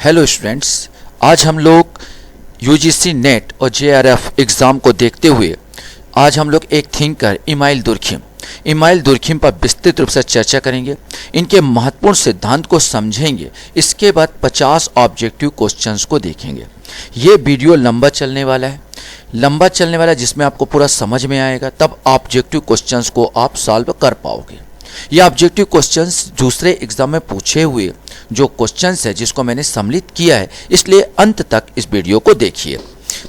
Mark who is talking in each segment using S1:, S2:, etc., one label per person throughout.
S1: Hello students, आज हम लोग यूजीसी नेट और जेआरएफ एग्ज़ाम को देखते हुए आज हम लोग एक थिंकर इमाइल दुर्खिम पर विस्तृत रूप से चर्चा करेंगे। इनके महत्वपूर्ण सिद्धांत को समझेंगे। इसके बाद 50 ऑब्जेक्टिव क्वेश्चंस को देखेंगे। ये वीडियो लंबा चलने वाला है जिसमें आपको पूरा समझ में आएगा, तब ऑब्जेक्टिव क्वेश्चंस को आप सॉल्व कर पाओगे। ये ऑब्जेक्टिव क्वेश्चंस दूसरे एग्जाम में पूछे हुए जो क्वेश्चंस है जिसको मैंने सम्मिलित किया है, इसलिए अंत तक इस वीडियो को देखिए।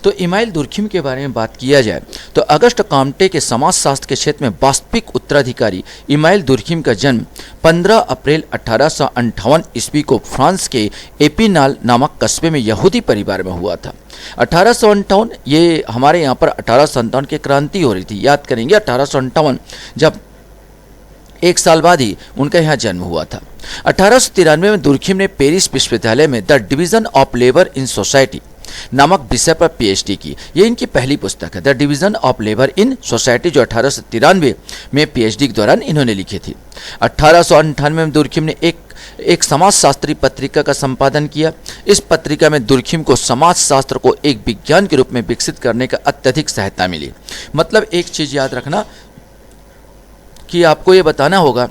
S1: तो इमाइल दुर्खिम के बारे में बात किया जाए तो अगस्ट काम्टे के समाजशास्त्र के क्षेत्र में वास्तविक उत्तराधिकारी इमाइल दुर्खिम का जन्म 15 अप्रैल 1858 ईस्वी को फ्रांस के एपिनाल नामक कस्बे में यहूदी परिवार में हुआ था। 1858, ये हमारे यहाँ पर 1857 की क्रांति हो रही थी, याद करेंगे 1858, जब एक साल बाद ही उनका यहाँ जन्म हुआ था। 1893 में दुर्खिम ने पेरिस विश्वविद्यालय में the division of labour in society नामक विषय पर पीएचडी की। ये इनकी पहली पुस्तक है, the division of labour in society, जो 1893 में पीएचडी के दौरान इन्होंने लिखी थी। 1898 में दुर्खिम ने एक समाजशास्त्री पत्रिका का संपादन किया। इस पत्रिका में दुर्खिम को समाजशास्त्र को एक विज्ञान के रूप में विकसित करने का अत्यधिक सहायता मिली। मतलब एक चीज याद रखना कि आपको ये बताना होगा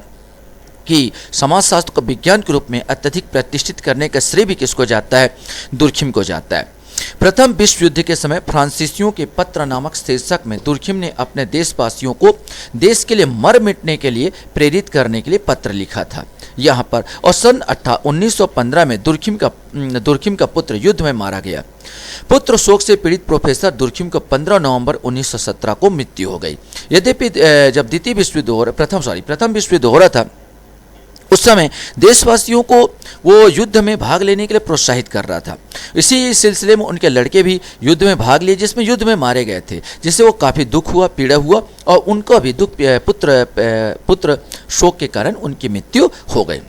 S1: कि समाजशास्त्र को विज्ञान के रूप में अत्यधिक प्रतिष्ठित करने का श्रेय भी किसको जाता है? दुर्खिम को जाता है। प्रथम विश्व युद्ध के समय फ्रांसीसियों के पत्र नामक शीर्षक में दुर्खिम ने अपने देशवासियों को देश के लिए मर मिटने के लिए प्रेरित करने के लिए पत्र लिखा था यहाँ पर। और सन 1915 में दुर्खिम का पुत्र युद्ध में मारा गया। पुत्र शोक से पीड़ित प्रोफेसर दुर्खिम को 15 नवंबर 1917 को मृत्यु हो गई। यद्यपि जब प्रथम विश्व युद्ध हो रहा था, उस समय देशवासियों को वो युद्ध में भाग लेने के लिए प्रोत्साहित कर रहा था। इसी सिलसिले में उनके लड़के भी युद्ध में भाग लिए, जिसमें युद्ध में मारे गए थे, जिससे वो काफ़ी दुख हुआ, पीड़ा हुआ, और उनका भी दुख पुत्र शोक के कारण उनकी मृत्यु हो गई।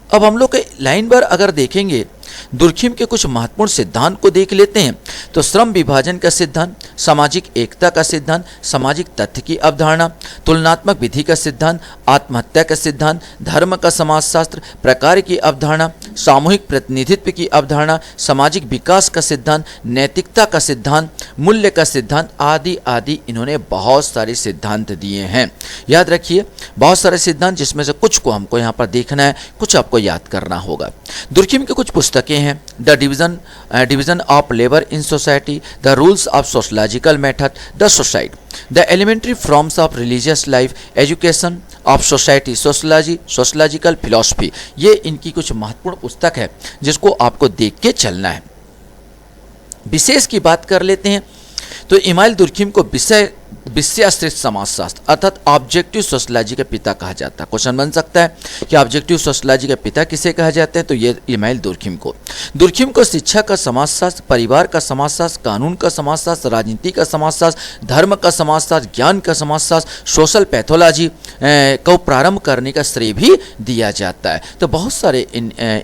S1: अब हम लोग लाइन बार अगर देखेंगे दुर्खिम के कुछ महत्वपूर्ण सिद्धांत को देख लेते हैं तो श्रम विभाजन का सिद्धांत, सामाजिक एकता का सिद्धांत, सामाजिक तथ्य की अवधारणा, तुलनात्मक विधि का सिद्धांत, आत्महत्या का सिद्धांत, धर्म का समाजशास्त्र, प्रकार की अवधारणा, सामूहिक प्रतिनिधित्व की अवधारणा, सामाजिक विकास का सिद्धांत, नैतिकता का सिद्धांत, मूल्य का सिद्धांत आदि आदि इन्होंने बहुत सारे सिद्धांत दिए हैं। याद रखिए, बहुत सारे सिद्धांत, जिसमें से कुछ को हमको यहाँ पर देखना है, कुछ आपको याद करना होगा। दुर्खिम की कुछ पुस्तकें हैं, the division of labour in society, the rules of sociological method, the society, the elementary forms of religious life, education of society, sociology, sociological philosophy. ये इनकी कुछ महत्वपूर्ण पुस्तक है जिसको आपको देख के चलना है। विशेष की बात कर लेते हैं तो इमाइल दुर्खिम को विषयाश्रित समाजशास्त्र अर्थात ऑब्जेक्टिव सोशलॉजी के पिता कहा जाता है। क्वेश्चन बन सकता है कि ऑब्जेक्टिव सोशलॉजी के पिता किसे कहा जाते हैं, तो ये इमाइल दुर्खिम को शिक्षा का समाजशास्त्र, परिवार का समाजशास्त्र, कानून का समाजशास्त्र, राजनीति का समाजशास्त्र, धर्म का समाजशास्त्र, ज्ञान का समाजशास्त्र, सोशल पैथोलॉजी को प्रारंभ करने का श्रेय भी दिया जाता है। तो बहुत सारे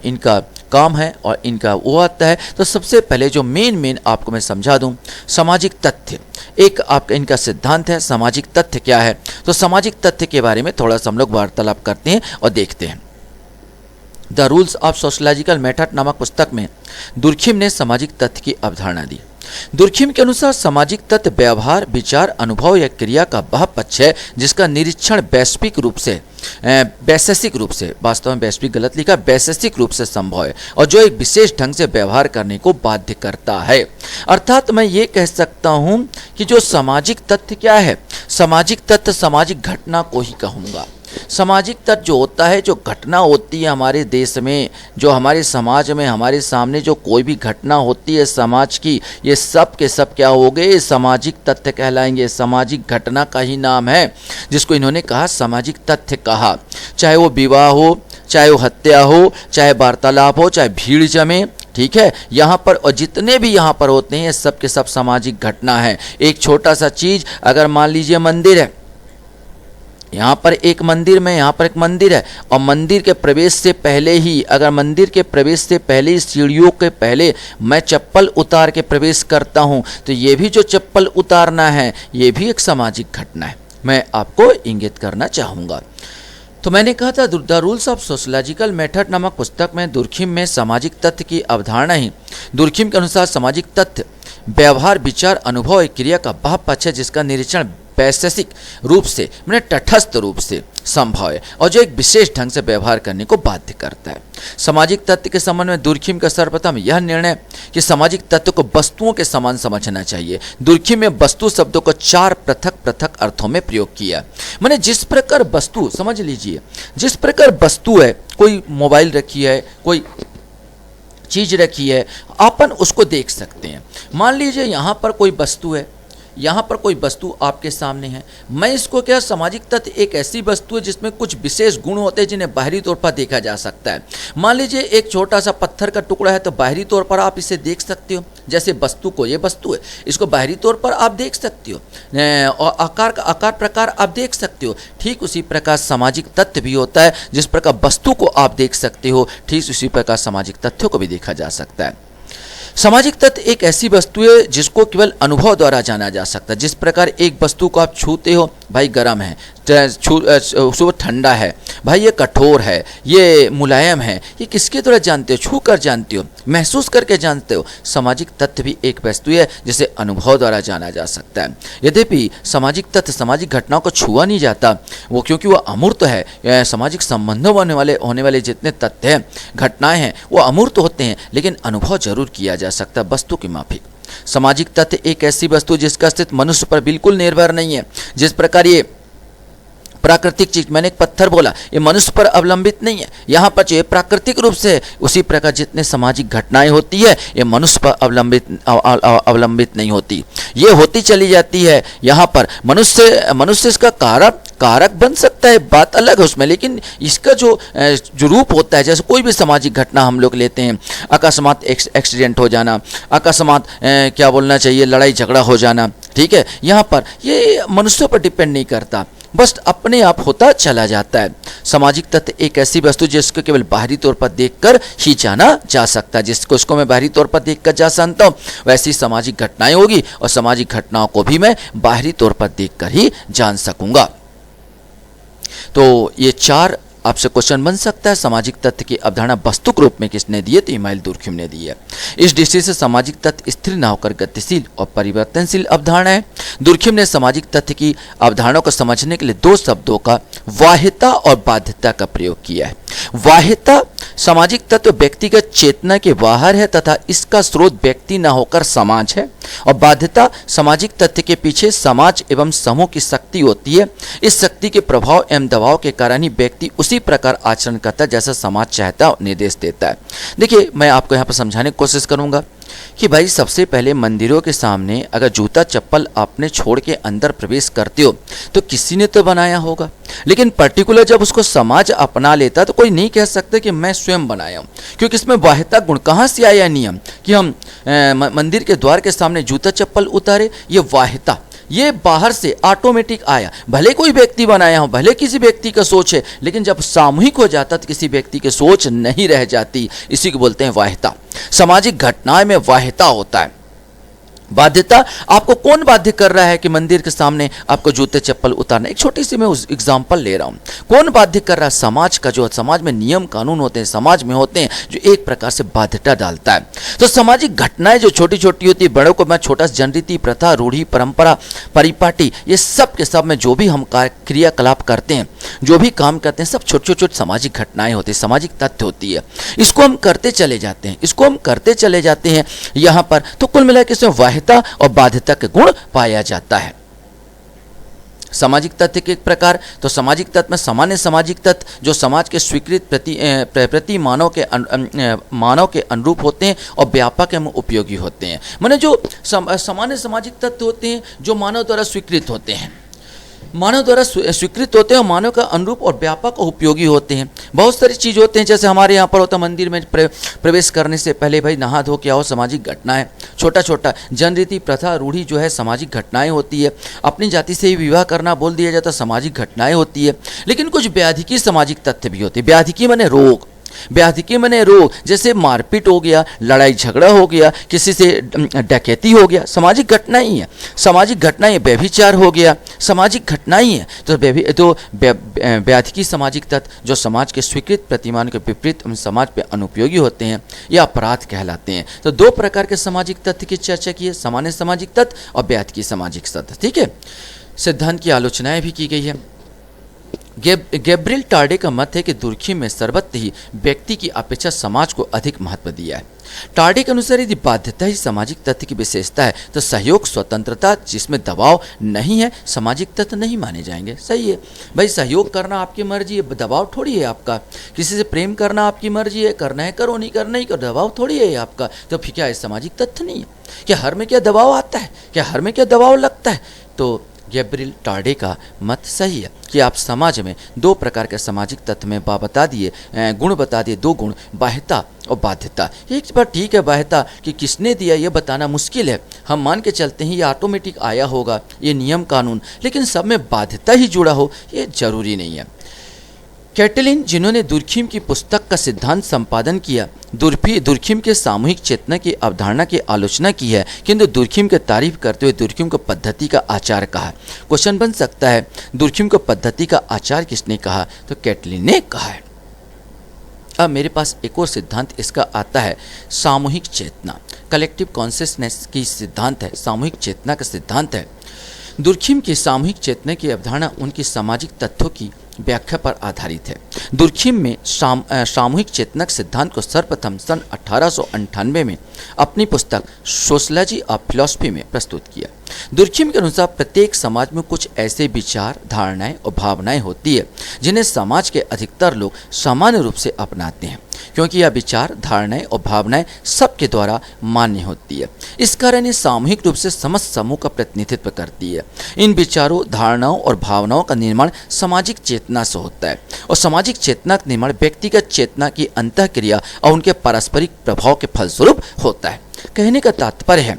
S1: इनका काम है और इनका वो आता है। तो सबसे पहले जो मेन आपको मैं समझा दूं, सामाजिक तथ्य एक आपका इनका सिद्धांत है। सामाजिक तथ्य क्या है, तो सामाजिक तथ्य के बारे में थोड़ा सा हम लोग वार्तालाप करते हैं और देखते हैं। The rules of sociological method नामक पुस्तक में दुर्खिम ने सामाजिक तथ्य की अवधारणा दी। दुर्खिम के अनुसार सामाजिक तथ्य व्यवहार, विचार, अनुभव या क्रिया का वह पक्ष है जिसका निरीक्षण वैश्विक रूप से, वास्तव में वैश्विक गलत लिखा, वैश्विक रूप से संभव है और जो एक विशेष ढंग से व्यवहार करने को बाध्य करता है। अर्थात मैं ये कह सकता हूं कि जो सामाजिक तथ्य क्या है, सामाजिक तथ्य सामाजिक घटना को ही कहूँगा। सामाजिक तथ्य जो होता है, जो घटना होती है हमारे देश में, जो हमारे समाज में हमारे सामने जो कोई भी घटना होती है समाज की, ये सब के सब क्या हो गए, सामाजिक तथ्य कहलाएंगे। सामाजिक घटना का ही नाम है जिसको इन्होंने कहा सामाजिक तथ्य कहा। चाहे वो विवाह हो, चाहे वो हत्या हो, चाहे वार्तालाप हो, चाहे भीड़ जमे, ठीक है, यहाँ पर और जितने भी यहाँ पर होते हैं सब के सब सामाजिक घटना है। एक छोटा सा चीज, अगर मान लीजिए मंदिर है, यहाँ पर एक मंदिर में, यहाँ पर एक मंदिर है और मंदिर के प्रवेश से पहले ही, अगर मंदिर के प्रवेश से पहले ही सीढ़ियों के पहले मैं चप्पल उतार के प्रवेश करता हूँ, तो ये भी जो चप्पल उतारना है ये भी एक सामाजिक घटना है। मैं आपको इंगित करना चाहूँगा। तो मैंने कहा था the rules of sociological method नामक पुस्तक में दुर्खिम में सामाजिक तथ्य की अवधारणा ही दुर्खिम के अनुसार सामाजिक तथ्य व्यवहार, विचार, अनुभव और क्रिया का वह पक्ष है जिसका निरीक्षण वैशेषिक रूप से मैंने तटस्थ रूप से संभव है और जो एक विशेष ढंग से व्यवहार करने को बाध्य करता है। सामाजिक तत्व के संबंध में दुर्खिम का सर्वप्रथम यह निर्णय कि सामाजिक तत्व को वस्तुओं के समान समझना चाहिए। दुर्खिम में वस्तु शब्दों को 4 पृथक पृथक अर्थों में प्रयोग किया। मैंने जिस प्रकार वस्तु, समझ लीजिए, जिस प्रकार वस्तु है, कोई मोबाइल रखी है, कोई चीज रखी है, अपन उसको देख सकते हैं। मान लीजिए यहाँ पर कोई वस्तु है, यहाँ पर कोई वस्तु आपके सामने है, मैं इसको क्या, सामाजिक तत्व एक ऐसी वस्तु है जिसमें कुछ विशेष गुण होते हैं जिन्हें बाहरी तौर पर देखा जा सकता है। मान लीजिए एक छोटा सा पत्थर का टुकड़ा है तो बाहरी तौर पर आप इसे देख सकते हो, जैसे वस्तु को, ये वस्तु है, इसको बाहरी तौर पर आप देख सकते हो और आकार प्रकार आप देख सकते हो। ठीक उसी प्रकार सामाजिक तत्व भी होता है, जिस प्रकार वस्तु को आप देख सकते हो ठीक उसी प्रकार सामाजिक तथ्यों को भी देखा जा सकता है। सामाजिक तत्व एक ऐसी वस्तु है जिसको केवल अनुभव द्वारा जाना जा सकता है। जिस प्रकार एक वस्तु को आप छूते हो, भाई गर्म है, सुबह ठंडा है, भाई ये कठोर है, ये मुलायम है, ये किसके द्वारा जानते हो, छू कर जानते हो, महसूस करके जानते हो। सामाजिक तत्व भी एक वस्तु है जिसे अनुभव द्वारा जाना जा सकता है। यद्यपि सामाजिक तत्व सामाजिक घटनाओं को छुआ नहीं जाता, वो क्योंकि वह अमूर्त है। सामाजिक संबंधों होने वाले जितने तथ्य हैं, घटनाएं हैं, वो अमूर्त होते हैं, लेकिन अनुभव जरूर किया जा सकता है वस्तु के माफिक। सामाजिक तथ्य एक ऐसी वस्तु जिसका अस्तित्व मनुष्य पर बिल्कुल निर्भर नहीं है। जिस प्रकार ये प्राकृतिक चीज, मैंने एक पत्थर बोला, ये मनुष्य पर अवलंबित नहीं है, यहाँ पर जो प्राकृतिक रूप से, उसी प्रकार जितने सामाजिक घटनाएं होती है ये मनुष्य पर अवलंबित नहीं होती, ये होती चली जाती है। यहाँ पर मनुष्य इसका कारक बन सकता है, बात अलग है उसमें, लेकिन इसका जो रूप होता है, जैसे कोई भी सामाजिक घटना हम लोग लेते हैं, अकस्मात एक्सीडेंट हो जाना, अकस्मात क्या बोलना चाहिए, लड़ाई झगड़ा हो जाना, ठीक है, यहाँ पर ये मनुष्यों पर डिपेंड नहीं करता, बस अपने आप होता चला जाता है। सामाजिक तत्व एक ऐसी वस्तु जिसको केवल बाहरी तौर पर देखकर ही जाना जा सकता है। जिसको मैं बाहरी तौर पर देखकर जा सकता हूँ, वैसी सामाजिक घटनाएं होगी और सामाजिक घटनाओं को भी मैं बाहरी तौर पर देखकर ही जान सकूंगा। तो ये 4 आपसे क्वेश्चन बन सकता है। सामाजिक तत्व की अवधारणा वस्तुक रूप में किसने दी है, तो इमानुएल दुर्खिम ने दी है। इस दृष्टि से सामाजिक तत्व स्थिर न होकर गतिशील और परिवर्तनशील अवधारणा है। दुर्खिम ने सामाजिक तत्व की अवधारणा को समझने के लिए 2 शब्दों का, वाह्यता और बाध्यता का प्रयोग किया है। वाह्यता, सामाजिक तत्व व्यक्तिगत चेतना के बाहर है तथा इसका स्रोत व्यक्ति न होकर समाज है, और बाध्यता, सामाजिक तत्व के पीछे समाज एवं समूह की शक्ति होती है। इस शक्ति के प्रभाव एवं दबाव के कारण ही व्यक्ति उसी प्रकार आचरण करता है जैसा समाज चाहता और निर्देश देता है। देखिए, मैं आपको यहाँ पर समझाने की कोशिश करूंगा कि भाई सबसे पहले मंदिरों के सामने अगर जूता चप्पल आपने छोड़ के अंदर प्रवेश करते हो तो किसी ने तो बनाया होगा, लेकिन पर्टिकुलर जब उसको समाज अपना लेता तो कोई नहीं कह सकता कि मैं स्वयं बनाया हूँ, क्योंकि इसमें वाह्यता गुण कहाँ से आया नियम कि हम मंदिर के द्वार के सामने जूता चप्पल उतारे। ये वाह्यता, ये बाहर से ऑटोमेटिक आया, भले कोई व्यक्ति बनाया हो, भले किसी व्यक्ति का सोच है, लेकिन जब सामूहिक हो जाता तो किसी व्यक्ति की सोच नहीं रह जाती। इसी को बोलते हैं वाह्यता। सामाजिक घटनाएं में वाह्यता होता है। बाध्यता, आपको कौन बाध्य कर रहा है कि मंदिर के सामने आपको जूते चप्पल उतारना, एक छोटी सी मैं उस एग्जांपल ले रहा हूं, कौन बाध्य कर रहा है? समाज का, जो समाज में नियम कानून होते हैं, समाज में होते हैं, जो एक प्रकार से बाध्यता डालता है। तो सामाजिक घटनाएं जो छोटी छोटी होती है, बड़ों को मैं छोटा, जनरीति, प्रथा, रूढ़ी, परंपरा, परिपाटी, ये सब के सब में जो भी हम क्रियाकलाप करते हैं, जो भी काम करते हैं, सब छोटे छोटे सामाजिक घटनाएं होती है, सामाजिक तथ्य होती है। इसको हम करते चले जाते हैं, इसको हम करते चले जाते हैं यहाँ पर। तो कुल मिलाकर इसमें वाह्यता और बाध्यता के गुण पाया जाता है। सामाजिक तत्व के एक प्रकार, तो सामाजिक तत्व में सामान्य सामाजिक तत्व जो समाज के स्वीकृत प्रति मानव के अनुरूप होते हैं और व्यापक एवं उपयोगी होते हैं। माने जो सामान्य सामाजिक तत्व होते हैं जो मानव द्वारा स्वीकृत होते हैं, मानव द्वारा स्वीकृत होते हैं और मानव का अनुरूप और व्यापक और उपयोगी होते हैं। बहुत सारी चीज़ होते हैं, जैसे हमारे यहाँ पर होता है मंदिर में प्रवेश करने से पहले भाई नहा धो के आओ, सामाजिक घटना है। छोटा छोटा जनरीति, प्रथा, रूढ़ी जो है सामाजिक घटनाएं होती है। अपनी जाति से ही विवाह करना बोल दिया जाता है, सामाजिक घटनाएं होती है। लेकिन कुछ व्याधिकी सामाजिक तथ्य भी होते हैं। व्याधिकी माने रोग, व्याधिकी माने रोग, जैसे मारपीट हो गया, लड़ाई झगड़ा हो गया, किसी से डकैती हो गया, सामाजिक घटना ही है। सामाजिक घटना है, व्यभिचार हो गया, सामाजिक घटना ही है। तो व्याधिकी सामाजिक तत्व जो समाज के स्वीकृत प्रतिमान के विपरीत समाज पे अनुपयोगी होते हैं, यह अपराध कहलाते हैं। तो दो प्रकार के सामाजिक तत्व की चर्चा की है, सामान्य सामाजिक तत्व और व्याधिकी सामाजिक तत्व। ठीक है, सिद्धांत की आलोचनाएं भी की गई है। गैब्रिएल टार्डे का मत है कि दुर्खिम में सर्वत्र ही व्यक्ति की अपेक्षा समाज को अधिक महत्व दिया है। टार्डे के अनुसार यदि बाध्यता ही सामाजिक तत्व की विशेषता है तो सहयोग, स्वतंत्रता जिसमें दबाव नहीं है, सामाजिक तत्व नहीं माने जाएंगे। सही है भाई, सहयोग करना आपकी मर्जी है, दबाव थोड़ी है आपका। किसी से प्रेम करना आपकी मर्जी है, करना है करो, नहीं करना ही करो, दबाव थोड़ी है आपका। तो फिर क्या सामाजिक तत्व नहीं है? क्या हर में क्या दबाव आता है? क्या हर में क्या दबाव लगता है? तो गैब्रिएल टार्डे का मत सही है कि आप समाज में दो प्रकार के सामाजिक तत्व में बता दिए, गुण बता दिए, दो गुण, बाह्यता और बाध्यता। एक बार ठीक है, बाह्यता कि किसने दिया ये बताना मुश्किल है, हम मान के चलते हैं ये ऑटोमेटिक आया होगा, ये नियम कानून, लेकिन सब में बाध्यता ही जुड़ा हो ये जरूरी नहीं है। कैटलिन, जिन्होंने दुर्खिम की पुस्तक का सिद्धांत संपादन किया, दुर्खिम के सामूहिक चेतना की अवधारणा की आलोचना की है, किंतु दुर्खिम की तारीफ करते हुए दुर्खिम को पद्धति का आचार कहा। क्वेश्चन बन सकता है, दुर्खिम को पद्धति का आचार किसने कहा? तो कैटलिन ने कहा है। अब मेरे पास एक और सिद्धांत इसका आता है, सामूहिक चेतना, कलेक्टिव कॉन्शियसनेस की सिद्धांत है, सामूहिक चेतना का सिद्धांत है। दुर्खिम की सामूहिक चेतना की अवधारणा उनकी सामाजिक तत्वों की व्याख्या पर आधारित है। दुर्खिम में सामूहिक चेतनक सिद्धांत को सर्वप्रथम सन 1898 में अपनी पुस्तक सोशलॉजी ऑफ फिलॉसफी में प्रस्तुत किया। दुर्खिम के अनुसार प्रत्येक समाज में कुछ ऐसे विचार, धारणाएं और भावनाएं होती है जिन्हें समाज के अधिकतर लोग सामान्य रूप से अपनाते हैं, क्योंकि यह विचार, धारणाएं और भावनाएं सबके द्वारा मान्य होती है। इस कारण ये सामूहिक रूप से समस्त समूह का प्रतिनिधित्व करती है। इन विचारों, धारणाओं और भावनाओं का निर्माण सामाजिक चेतना से होता है और सामाजिक चेतना का निर्माण व्यक्तिगत चेतना की अंतःक्रिया और उनके पारस्परिक प्रभाव के फलस्वरूप होता है। कहने का तात्पर्य है,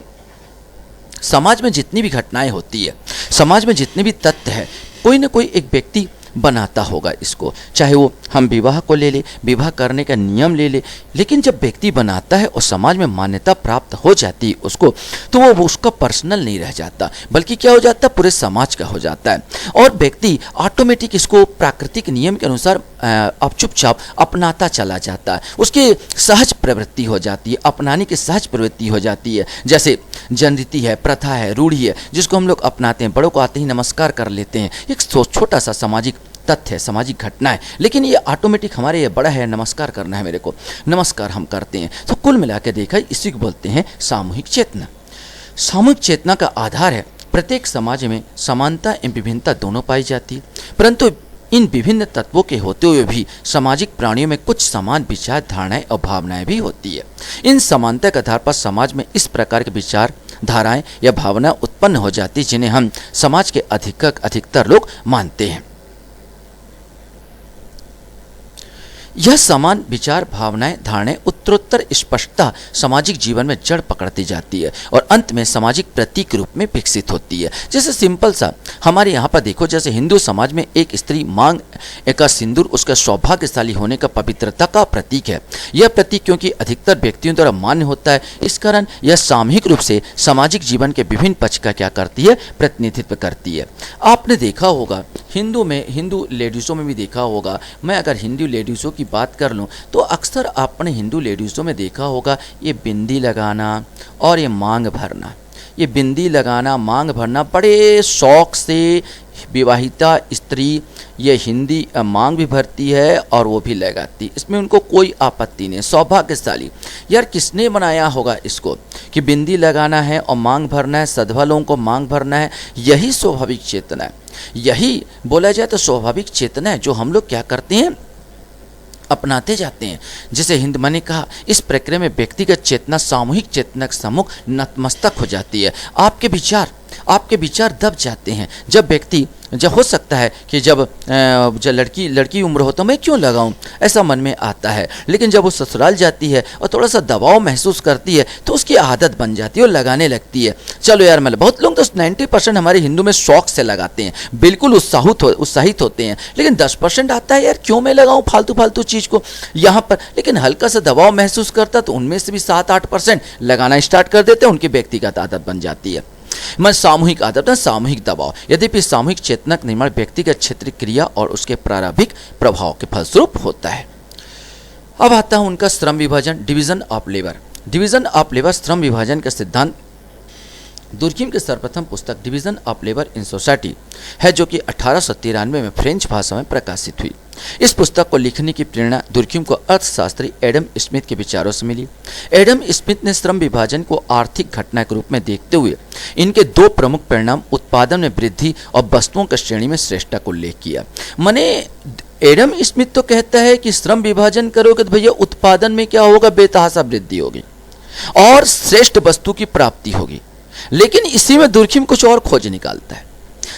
S1: समाज में जितनी भी घटनाएं होती है, समाज में जितने भी तत्व है, कोई ना कोई एक व्यक्ति बनाता होगा इसको। चाहे वो हम विवाह को ले ले, विवाह करने का नियम ले ले, लेकिन जब व्यक्ति बनाता है और समाज में मान्यता प्राप्त हो जाती है उसको, तो वो उसका पर्सनल नहीं रह जाता, बल्कि क्या हो जाता है, पूरे समाज का हो जाता है। और व्यक्ति ऑटोमेटिक इसको प्राकृतिक नियम के अनुसार अब चुपचाप अपनाता चला जाता है। उसकी सहज प्रवृत्ति हो जाती है, अपनाने की सहज प्रवृत्ति हो जाती है। जैसे जनरीति है, प्रथा है, रूढ़ी है, जिसको हम लोग अपनाते हैं, बड़ों को आते ही नमस्कार कर लेते हैं। एक छोटा सा सामाजिक तथ्य है, सामाजिक घटना है, लेकिन ये ऑटोमेटिक हमारे ये बड़ा है, नमस्कार करना है मेरे को, नमस्कार हम करते हैं। तो कुल मिला के देखा, इसी को बोलते हैं सामूहिक चेतना। सामूहिक चेतना का आधार है प्रत्येक समाज में समानता एवं विभिन्नता दोनों पाई जाती है, परंतु इन विभिन्न तत्वों के होते हुए भी सामाजिक प्राणियों में कुछ समान विचार, धारणाएं और भावनाएं भी होती है। इन समानता के आधार पर समाज में इस प्रकार के विचार, धाराएं या भावना उत्पन्न हो जाती जिन्हें हम समाज के अधिकतर लोग मानते हैं। यह समान विचार, भावनाएं, धारणाएं उत्तरोत्तर स्पष्टता सामाजिक जीवन में जड़ पकड़ती जाती है और अंत में सामाजिक प्रतीक रूप में विकसित होती है। जैसे सिंपल सा हमारे यहाँ पर देखो, जैसे हिंदू समाज में एक स्त्री मांग का सिंदूर उसका सौभाग्यशाली होने का, पवित्रता का प्रतीक है। यह प्रतीक क्योंकि अधिकतर व्यक्तियों द्वारा मान्य होता है, इस कारण यह सामूहिक रूप से सामाजिक जीवन के विभिन्न पक्ष का क्या करती है, प्रतिनिधित्व करती है। आपने देखा होगा हिंदू लेडीज़ों में भी देखा होगा, मैं अगर हिंदू लेडीज़ों की बात कर लूँ तो अक्सर आपने हिंदू लेडीज़ों में देखा होगा ये बिंदी लगाना और ये मांग भरना। ये बिंदी लगाना, मांग भरना बड़े शौक से विवाहिता स्त्री ये हिंदी मांग भी भरती है और वो भी लगाती, इसमें उनको कोई आपत्ति नहीं। सौभाग्यशाली यार, किसने बनाया होगा इसको कि बिंदी लगाना है और मांग भरना है, सधवा लोगों को मांग भरना है। यही स्वाभाविक चेतना है, यही बोला जाए तो स्वाभाविक चेतना है जो हम लोग क्या करते हैं, अपनाते जाते हैं। जैसे हिंद मैंने कहा, इस प्रक्रिया में व्यक्तिगत चेतना सामूहिक चेतना के सम्मुख नतमस्तक हो जाती है। आपके विचार दब जाते हैं जब व्यक्ति जब हो सकता है कि जब लड़की उम्र हो तो मैं क्यों लगाऊं, ऐसा मन में आता है। लेकिन जब वो ससुराल जाती है और थोड़ा सा दबाव महसूस करती है तो उसकी आदत बन जाती है और लगाने लगती है। चलो यार, मतलब बहुत लोग तो 90% हमारे हिंदू में शौक से लगाते हैं, बिल्कुल उत्साहित होते हैं। लेकिन 10% आता है यार क्यों मैं लगाऊं फालतू चीज़ को यहाँ पर। लेकिन हल्का सा दबाव महसूस करता तो उनमें से भी 7-8% लगाना स्टार्ट कर देते हैं, उनकी व्यक्तिगत आदत बन जाती है। मैं सामूहिक आदत है, सामूहिक दबाव। यद्यपि सामूहिक चेतना का निर्माण व्यक्तिगत क्षेत्रीय क्रिया और उसके प्रारंभिक प्रभाव के फलस्वरूप होता है। अब आता है उनका श्रम विभाजन, division of labour. Division of labour श्रम विभाजन का सिद्धांत दुर्खिम की सर्वप्रथम पुस्तक division of labour in society है, जो कि 1893 में फ्रेंच भाषा में प्रकाशित हुई। इस पुस्तक को लिखने की प्रेरणा दुर्खिम को अर्थशास्त्री एडम स्मिथ के विचारों से मिली। एडम स्मिथ ने श्रम विभाजन को आर्थिक घटना के रूप में देखते हुए इनके दो प्रमुख परिणाम उत्पादन में वृद्धि और वस्तुओं की श्रेणी में श्रेष्ठता को उल्लेख किया। माने एडम स्मिथ तो कहता है कि श्रम विभाजन करोगे तो भैया उत्पादन में क्या होगा, बेतहाशा वृद्धि होगी और श्रेष्ठ वस्तु की प्राप्ति होगी। लेकिन इसी में दुर्खिम कुछ और खोज निकालता है।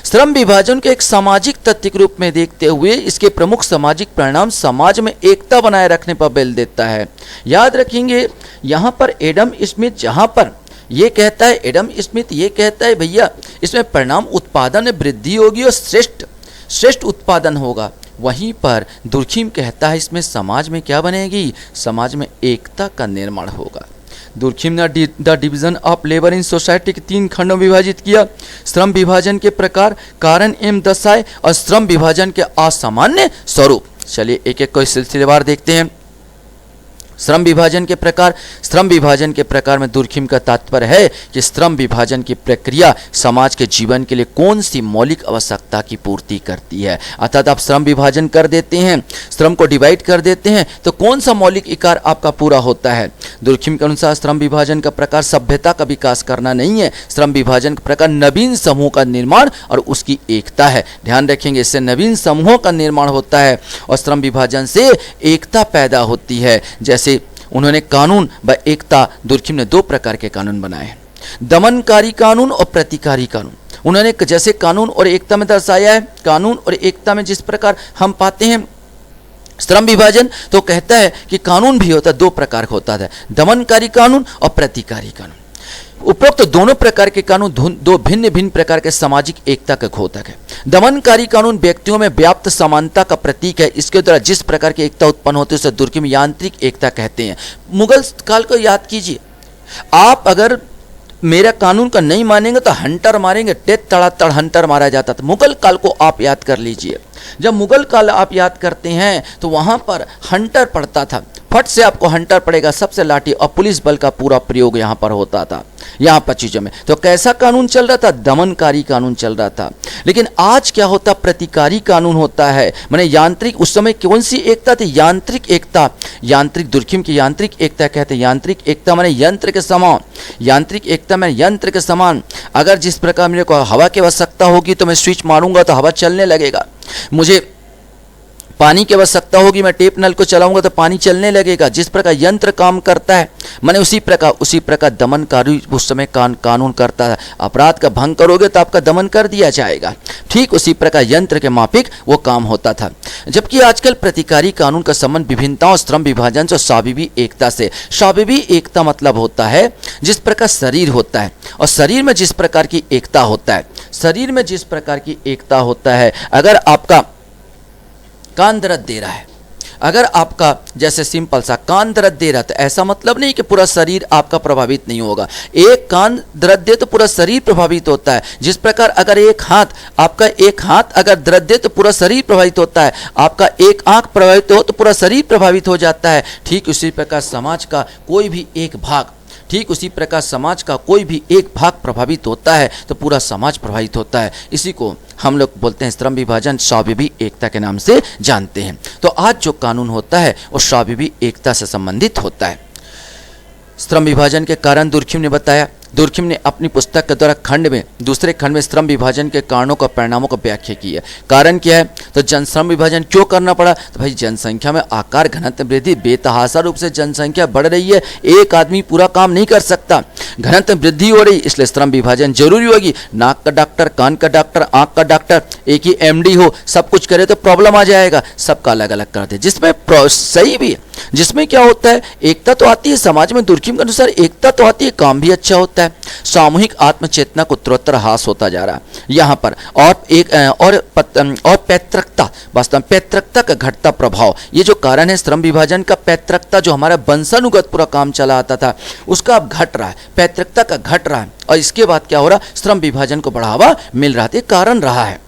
S1: श्रम विभाजन के एक सामाजिक तथ्य के रूप में देखते हुए इसके प्रमुख सामाजिक परिणाम समाज में एकता बनाए रखने पर बल देता है। याद रखेंगे यहाँ पर एडम स्मिथ जहाँ पर ये कहता है, एडम स्मिथ ये कहता है भैया इसमें परिणाम उत्पादन में वृद्धि होगी और श्रेष्ठ उत्पादन होगा। वहीं पर दुर्खिम कहता है इसमें समाज में क्या बनेगी, समाज में एकता का निर्माण होगा। दुर्खिम ने the division of labour in society के 3 खंडों में विभाजित किया। श्रम विभाजन के प्रकार, कारण एवं दशाएं और श्रम विभाजन के असामान्य स्वरूप। चलिए एक एक को सिलसिलेवार देखते हैं। श्रम विभाजन के प्रकार में दुर्खिम का तात्पर्य है कि श्रम विभाजन की प्रक्रिया समाज के जीवन के लिए कौन सी मौलिक आवश्यकता की पूर्ति करती है। अर्थात आप श्रम विभाजन कर देते हैं, श्रम को डिवाइड कर देते हैं तो कौन सा मौलिक इकार आपका पूरा होता है। दुर्खिम के अनुसार श्रम विभाजन का प्रकार सभ्यता का विकास करना नहीं है, श्रम विभाजन का प्रकार नवीन समूह का निर्माण और उसकी एकता है। ध्यान रखेंगे, इससे नवीन समूहों का निर्माण होता है और श्रम विभाजन से एकता पैदा होती है। जैसे उन्होंने कानून व एकता, दुर्खिम ने 2 प्रकार के कानून बनाए हैं, दमनकारी कानून और प्रतिकारी कानून। उन्होंने जैसे कानून और एकता में दर्शाया है, कानून और एकता में जिस प्रकार हम पाते हैं श्रम विभाजन, तो कहता है कि कानून भी होता है 2 प्रकार का होता है, दमनकारी कानून और प्रतिकारी कानून। उपरोक्त दोनों प्रकार के कानून 2 भिन्न प्रकार के सामाजिक एकता का घोतक है। दमनकारी कानून व्यक्तियों में व्याप्त समानता का प्रतीक है। इसके द्वारा जिस प्रकार की एकता उत्पन्न होती है उसे दुर्खिम यांत्रिक एकता कहते हैं। मुगल काल को याद कीजिए, आप अगर मेरा कानून का नहीं मानेंगे तो हंटर मारेंगे, टेट तड़ातड़ हंटर मारा जाता था। मुगल काल को आप याद कर लीजिए, जब मुगल काल आप याद करते हैं तो वहां पर हंटर पड़ता था, फट से आपको हंटर पड़ेगा, सबसे लाठी और पुलिस बल का पूरा प्रयोग यहाँ पर होता था। यहाँ पर चीज़ों में तो कैसा कानून चल रहा था, दमनकारी कानून चल रहा था। लेकिन आज क्या होता, प्रतिकारी कानून होता है। माने यांत्रिक, उस समय कौन सी एकता थी, यांत्रिक एकता। यांत्रिक, दुर्खिम की यांत्रिक एकता कहते हैं। यांत्रिक एकता माने यंत्र के समान, यांत्रिक एकता में यंत्र के समान। अगर जिस प्रकार मेरे को हवा की आवश्यकता होगी तो मैं स्विच मारूंगा तो हवा चलने लगेगा, मुझे पानी की आवश्यकता होगी मैं टेप नल को चलाऊंगा तो पानी चलने लगेगा। जिस प्रकार यंत्र काम करता है, माने उसी प्रकार दमनकारी उस समय कानून करता है। अपराध का भंग करोगे तो आपका दमन कर दिया जाएगा, ठीक उसी प्रकार यंत्र के माफिक वो काम होता था। जबकि आजकल प्रतिकारी कानून का संबंध विभिन्नताओं, श्रम विभाजन से स्वाभाविक एकता से। स्वाभाविक एकता मतलब होता है जिस प्रकार शरीर होता है और शरीर में जिस प्रकार की एकता होता है, शरीर में जिस प्रकार की एकता होता है। अगर आपका कान दर्द दे रहा है, अगर आपका जैसे सिंपल सा कान दर्द दे रहा है तो ऐसा मतलब नहीं कि पूरा शरीर आपका प्रभावित नहीं होगा। एक कान दर्द दे तो पूरा शरीर प्रभावित होता है। जिस प्रकार अगर एक हाथ अगर दर्द दे तो पूरा शरीर प्रभावित होता है, आपका एक आंख प्रभावित हो तो पूरा शरीर प्रभावित हो जाता है। ठीक उसी प्रकार समाज का कोई भी एक भाग प्रभावित होता है तो पूरा समाज प्रभावित होता है। इसी को हम लोग बोलते हैं श्रम विभाजन स्वाभाविक एकता के नाम से जानते हैं। तो आज जो कानून होता है वो स्वाभाविक एकता से संबंधित होता है। श्रम विभाजन के कारण दुर्खिम ने बताया दुर्खिम ने अपनी पुस्तक के द्वारा दूसरे खंड में श्रम विभाजन के कारणों का परिणामों को व्याख्या की है। कारण क्या है? तो श्रम विभाजन क्यों करना पड़ा? तो भाई जनसंख्या में आकार घनत्व वृद्धि, बेतहाशा रूप से जनसंख्या बढ़ रही है, एक आदमी पूरा काम नहीं कर सकता, घनत्व वृद्धि हो रही, इसलिए श्रम विभाजन जरूरी होगी। नाक का डॉक्टर, कान का डॉक्टर, आंख का डॉक्टर एक ही एमडी हो, सब कुछ करे तो प्रॉब्लम आ जाएगा। सबका अलग अलग करते, जिसमें सही भी है, जिसमें क्या होता है, एकता तो आती है समाज में। दुर्खिम के अनुसार एकता तो आती है, काम भी अच्छा होता है, सामूहिक आत्मचेतना को उत्तरोत्तर ह्रास होता जा रहा है यहाँ पर। और पैतृकता, वास्तव में पैतृकता का घटता प्रभाव, ये जो कारण है श्रम विभाजन का, पैतृकता जो हमारा वंशानुगत पूरा काम चला आता था उसका अब घट रहा है, पैतृकता का घट रहा है। और इसके बाद क्या हो रहा, श्रम विभाजन को बढ़ावा मिल रहा है, कारण रहा है।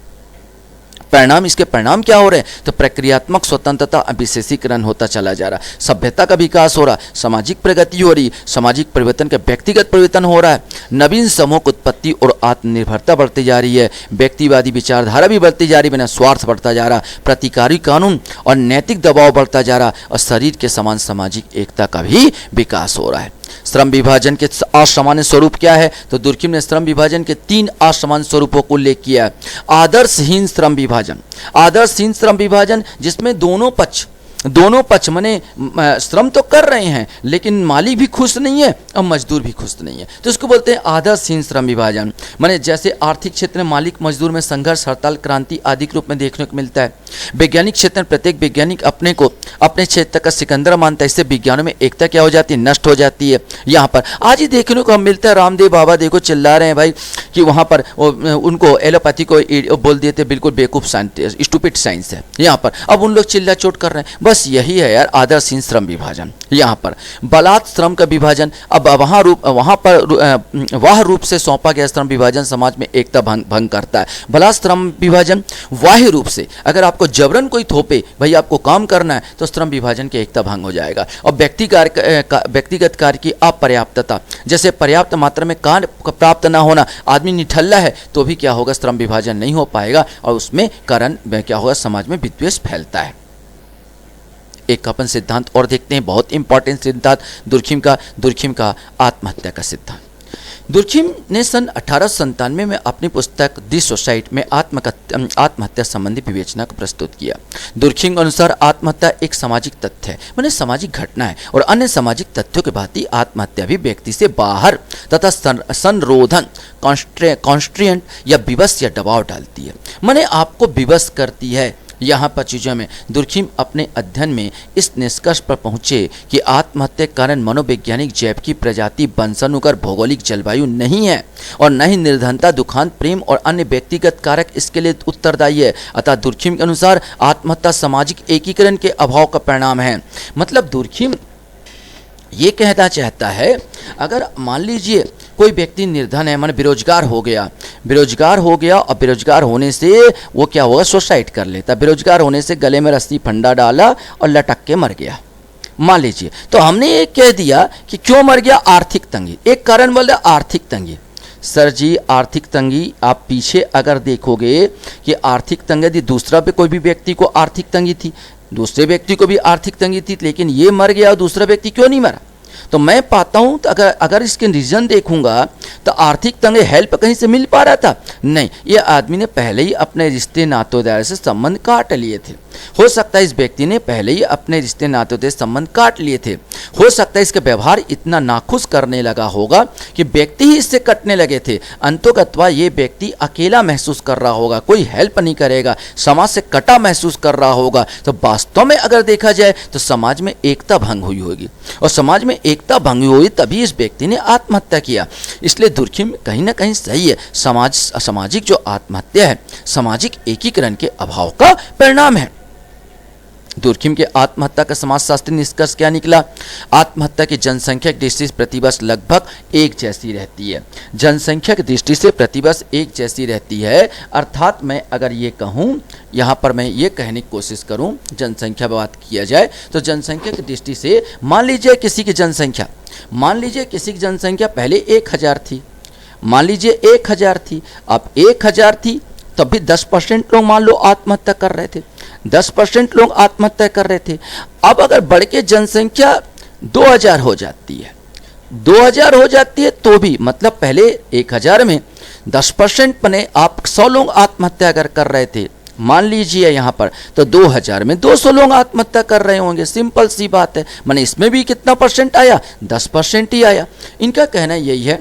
S1: परिणाम, इसके परिणाम क्या हो रहे हैं? तो प्रक्रियात्मक स्वतंत्रता, विशेषीकरण होता चला जा रहा है, सभ्यता का विकास हो रहा है, सामाजिक प्रगति हो रही, सामाजिक परिवर्तन का व्यक्तिगत परिवर्तन हो रहा है, नवीन समूह की उत्पत्ति और आत्मनिर्भरता बढ़ती जा रही है, व्यक्तिवादी विचारधारा भी बढ़ती जा रही, बिना स्वार्थ बढ़ता जा रहा, प्रतिकारी कानून और नैतिक दबाव बढ़ता जा रहा, और शरीर के समान सामाजिक एकता का भी विकास हो रहा है। श्रम विभाजन के असामान्य स्वरूप क्या है? तो दुर्खिम ने श्रम विभाजन के 3 असामान्य स्वरूपों को उल्लेख किया है। आदर्शहीन श्रम विभाजन, आदर्शहीन श्रम विभाजन जिसमें दोनों पक्ष माने श्रम तो कर रहे हैं लेकिन मालिक भी खुश नहीं है और मजदूर भी खुश नहीं है, तो इसको बोलते हैं आदर्शहीन श्रम विभाजन। माने जैसे आर्थिक क्षेत्र में मालिक मजदूर में संघर्ष, हड़ताल, क्रांति आदि के रूप में देखने को मिलता है। वैज्ञानिक क्षेत्र में प्रत्येक वैज्ञानिक अपने को अपने क्षेत्र का सिकंदर मानता है, इससे विज्ञानों में एकता क्या हो जाती है, नष्ट हो जाती है। यहाँ पर आज ही देखने को मिलता है, रामदेव बाबा देखो चिल्ला रहे हैं भाई कि वहाँ पर उनको एलोपैथी को बोल दिए थे बिल्कुल बेवकूफ़ साइंस, स्टूपिड साइंस है यहाँ पर, अब उन लोग चिल्ला चोट कर रहे हैं। बस यही है यार आदर्शहीन श्रम विभाजन। यहाँ पर बलात् श्रम का विभाजन, अब वहाँ पर वाह रूप से सौंपा गया श्रम विभाजन समाज में एकता भंग करता है। बलात् श्रम विभाजन वाह्य रूप से, अगर आपको जबरन कोई थोपे भाई आपको काम करना है तो श्रम विभाजन की एकता भंग हो जाएगा। और व्यक्तिगत कार्य की अपर्याप्तता, जैसे पर्याप्त मात्रा में कार्य प्राप्त ना होना, आदमी निठल्ला है तो भी क्या होगा, श्रम विभाजन नहीं हो पाएगा और उसमें कारण क्या होगा, समाज में विद्वेष फैलता है। एक अपन सिद्धांत और देखते हैं, बहुत इंपॉर्टेंट सिद्धांत दुर्खिम का आत्महत्या का सिद्धांत। दुर्खिम ने सन 1897 में अपनी पुस्तक दी सोसाइटी में आत्महत्या संबंधी विवेचना को प्रस्तुत किया। दुर्खिम के अनुसार आत्महत्या एक सामाजिक तथ्य है, माने सामाजिक घटना है, और अन्य सामाजिक तथ्यों के भांति आत्महत्या भी व्यक्ति से बाहर तथा संरोधन, कॉन्स्ट्रेंट या विवश या दबाव डालती है, माने आपको विवश करती है। यहाँ पर चीज़ों में दुर्खिम अपने अध्ययन में इस निष्कर्ष पर पहुँचे कि आत्महत्या के कारण मनोवैज्ञानिक जैव की प्रजाति, वंशानुगत, भौगोलिक जलवायु नहीं है और न ही निर्धनता, दुखांत, प्रेम और अन्य व्यक्तिगत कारक इसके लिए उत्तरदायी है। अतः दुर्खिम के अनुसार आत्महत्या सामाजिक एकीकरण के अभाव का परिणाम है। मतलब दुर्खिम ये कहना चाहता है, अगर मान लीजिए कोई व्यक्ति निर्धन है, माने बेरोजगार हो गया और बेरोजगार होने से वो क्या होगा, सुसाइड कर लेता, बेरोजगार होने से गले में रस्सी फंदा डाला और लटक के मर गया, मान लीजिए। तो हमने ये कह दिया कि क्यों मर गया, आर्थिक तंगी, एक कारण बोल रहा आर्थिक तंगी। सर जी आर्थिक तंगी, आप पीछे अगर देखोगे कि आर्थिक तंगी थी, दूसरा पे कोई भी व्यक्ति को आर्थिक तंगी थी, दूसरे व्यक्ति को भी आर्थिक तंगी थी, लेकिन ये मर गया और दूसरा व्यक्ति क्यों नहीं मरा? तो मैं पाता हूँ तो अगर इसके रीजन देखूंगा तो आर्थिक तंगी हेल्प कहीं से मिल पा रहा था नहीं, ये आदमी ने पहले ही अपने रिश्ते नातेदार से संबंध काट लिए थे। हो सकता है इस व्यक्ति ने पहले ही अपने रिश्ते नातेदार से संबंध काट लिए थे। हो सकता है इसका व्यवहार इतना नाखुश करने लगा होगा कि व्यक्ति ही इससे कटने लगे थे। अंतोगत्वा ये व्यक्ति अकेला महसूस कर रहा होगा, कोई हेल्प नहीं करेगा, समाज से कटा महसूस कर रहा होगा। तो वास्तव में अगर देखा जाए तो समाज में एकता भंग हुई होगी, और समाज में एकता भंग हुई तभी इस व्यक्ति ने आत्महत्या किया। इसलिए दुर्खिम कहीं ना कहीं सही है, सामाजिक जो आत्महत्या है सामाजिक एकीकरण के अभाव का परिणाम है। दुर्खिम के आत्महत्या का समाजशास्त्री निष्कर्ष क्या निकला? आत्महत्या की जनसंख्या की दृष्टि से प्रतिवर्ष लगभग एक जैसी रहती है। जनसंख्या की दृष्टि से प्रतिवर्ष एक जैसी रहती है, अर्थात मैं अगर ये कहूँ, यहाँ पर मैं ये कहने की कोशिश करूँ, जनसंख्या पर बात किया जाए तो जनसंख्या की दृष्टि से मान लीजिए किसी की जनसंख्या पहले 1000 थी, मान लीजिए 1000 थी, अब 1000 थी तब भी 10% लोग मान लो आत्महत्या कर रहे थे, 10% लोग आत्महत्या कर रहे थे। अब अगर बढ़ के जनसंख्या 2000 हो जाती है, 2000 हो जाती है तो भी, मतलब पहले 1000 में 10% बने, आप 100 लोग आत्महत्या अगर कर रहे थे, मान लीजिए यहाँ पर, तो 2000 में 200 लोग आत्महत्या कर रहे होंगे। सिंपल सी बात है। माने इसमें भी कितना परसेंट आया? 10% ही आया। इनका कहना यही है